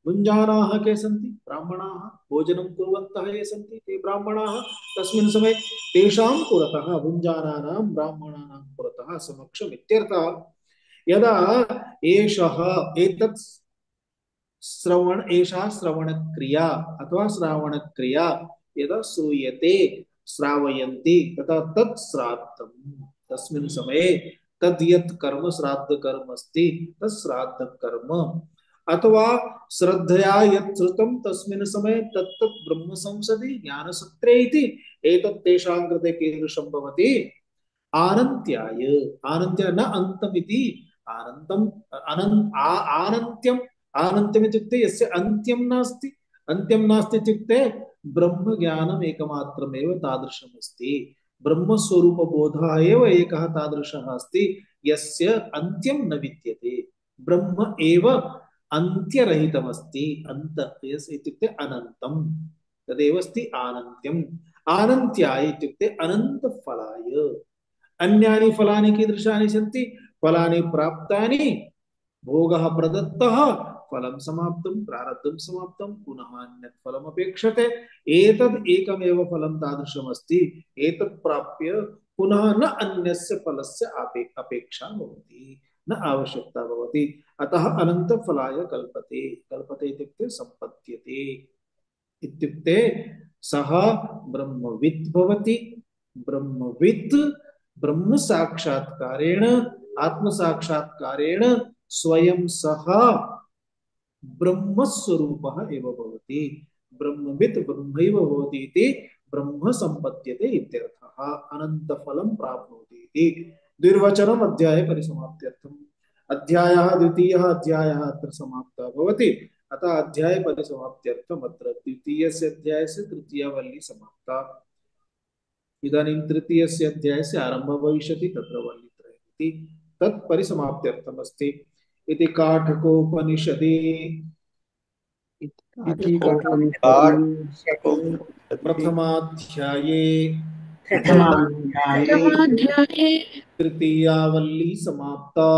भुञ्जानाः के सन्ति ब्राह्मणाः भोजनं कुर्वन्तः ये सन्ति ते ब्राह्मणाः तस्मिन् समये तेषां पुरतः भुञ्जानानां ब्राह्मणानां पुरतः समक्षम् इत्यर्थः यदा एषः एतत् एषा श्रवणक्रिया अथवा श्रावणक्रिया यदा श्रूयते श्रावयन्ति तथा तत् श्राद्धम् तस्मिन् समये तद् यत् कर्म श्राद्ध कर्म अस्ति तत् श्राद्ध कर्म अथवा श्रद्धया यत् श्रुतं तस्मिन् समये तत् ब्रह्म संसदि ज्ञानसत्रे इति एतत् तेषां कृते कीदृशं भवति आनन्त्याय आनन्त्य न अन्तमिति आनन्तम् आनन्त्यम् आनन्त्यम् इत्युक्ते यस्य अन्त्यं नास्ति इत्युक्ते ब्रह्म ज्ञानम् एकमात्रमेव तादृशम् अस्ति ब्रह्मस्वरूपबोधः एव एकः तादृशः अस्ति यस्य अन्त्यं न विद्यते ब्रह्म एव अन्त्यरहितमस्ति अन्त इत्युक्ते अनन्तं तदेव अस्ति आनन्त्यम् आनन्त्याय इत्युक्ते अनन्तफलाय अन्यानि फलानि कीदृशानि सन्ति फलानि प्राप्तानि भोगः प्रदत्तः फलं समाप्तं प्रारब्धं समाप्तं पुनः अन्यत् फलम् अपेक्षते एतद् एकमेव फलं तादृशमस्ति एतत् प्राप्य पुनः न अन्यस्य फलस्य अपेक्षा भवति न आवश्यकता भवति अतः अनन्तफलाय कल्पते कल्पते इत्युक्ते सम्पद्यते इत्युक्ते सः ब्रह्मवित् भवति ब्रह्मवित् ब्रह्म साक्षात्कारेण आत्म साक्षात्कारेण स्वयं सः ब्रह्मस्वरूपः एव भवति। ब्रह्मवित् ब्रह्मैव भवति इति ब्रह्म संपद्यते इत्यर्थः। अनन्तफलं प्राप्नोति इति द्विर्वचनम् अध्याये परिसमाप्त्यर्थम्। अध्यायः द्वितीयः अध्यायः अत्र समाप्तः भवति। अतः अध्याय परिसमाप्त्यर्थम् अत्र द्वितीयस्य अध्यायस्य तृतीयावल्ली समाप्ता। इदानीं तृतीयस्य अध्यायस्य आरम्भः भविष्यति। तत्र वल्लीत्रयमिति तत् परिसमाप्त्यर्थमस्ति। इति काठकोपनिषदि प्रथमाध्याये प्रथमाध्याये तृतीयावल्ली समाप्ता।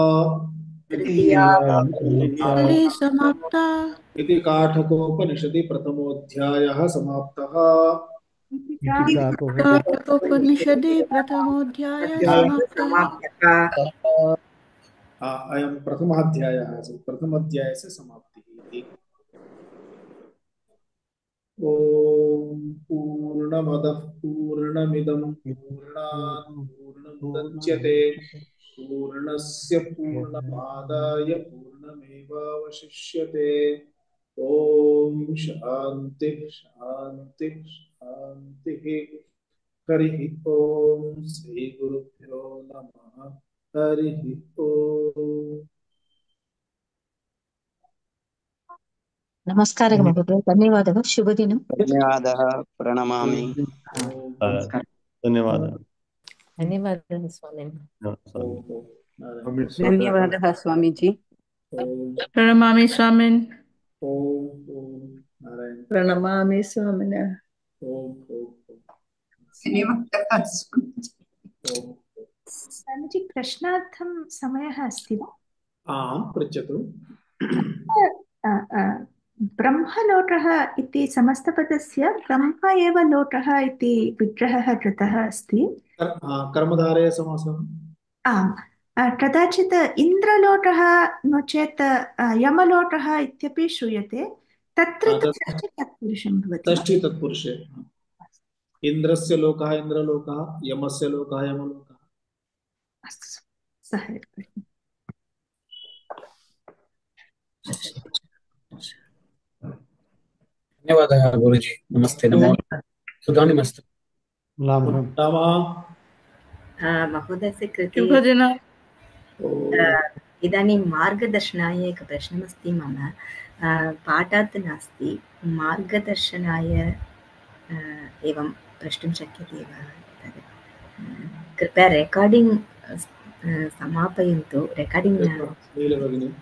वल्ली समाप्ता। इति काठकोपनिषदि प्रथमोऽध्यायः समाप्तः। काठकोपनिषदि प्रथमोऽध्यायः समाप्तः। अयं प्रथमाध्यायः आसीत्। प्रथमाध्यायस्य समाप्तिः इति। ॐ पूर्णमदः पूर्णमिदं पूर्णात् पूर्णमुदच्यते पूर्णस्य पूर्णमादाय पूर्णमेवावशिष्यते। ॐ शान्ति शान्ति शान्तिः। हरिः ॐ श्रीगुरुभ्यो नमः। हरिः ॐ। नमस्कारः महोदय, धन्यवादः, शुभदिनं। धन्यवादः, प्रणमामि। धन्यवादः। धन्यवादः स्वामी। धन्यवादः स्वामीजी। प्रणमामि स्वामिन्। प्रणमामि स्वामिनः। स्वामीजी, प्रश्नार्थं समयः अस्ति वा? आं, पृच्छतु। ब्रह्मलोटः इति समस्तपदस्य ब्रह्म एव लोटः इति विग्रहः कृतः अस्ति। कर्मधारय समासः। आम्, कदाचित् इन्द्रलोटः नो चेत् यमलोटः इत्यपि श्रूयते। तत्र षष्ठी तत्पुरुषं भवति। षष्ठी तत्पुरुषे इन्द्रस्य लोकः इन्द्रलोकः, यमस्य लोकः यमलोकः। अस्तु, सः धन्यवादः गुरुजी। नमस्ते। नमो सुदानीमस्तु। महोदयस्य कृते शुभदिनम्। इदानीं मार्गदर्शनाय एकः प्रश्नमस्ति मम। पाठात् नास्ति, मार्गदर्शनाय एवं प्रष्टुं शक्यते वा? कृपया रेकार्डिङ्ग् समापयन्तु। रेकार्डिङ्ग्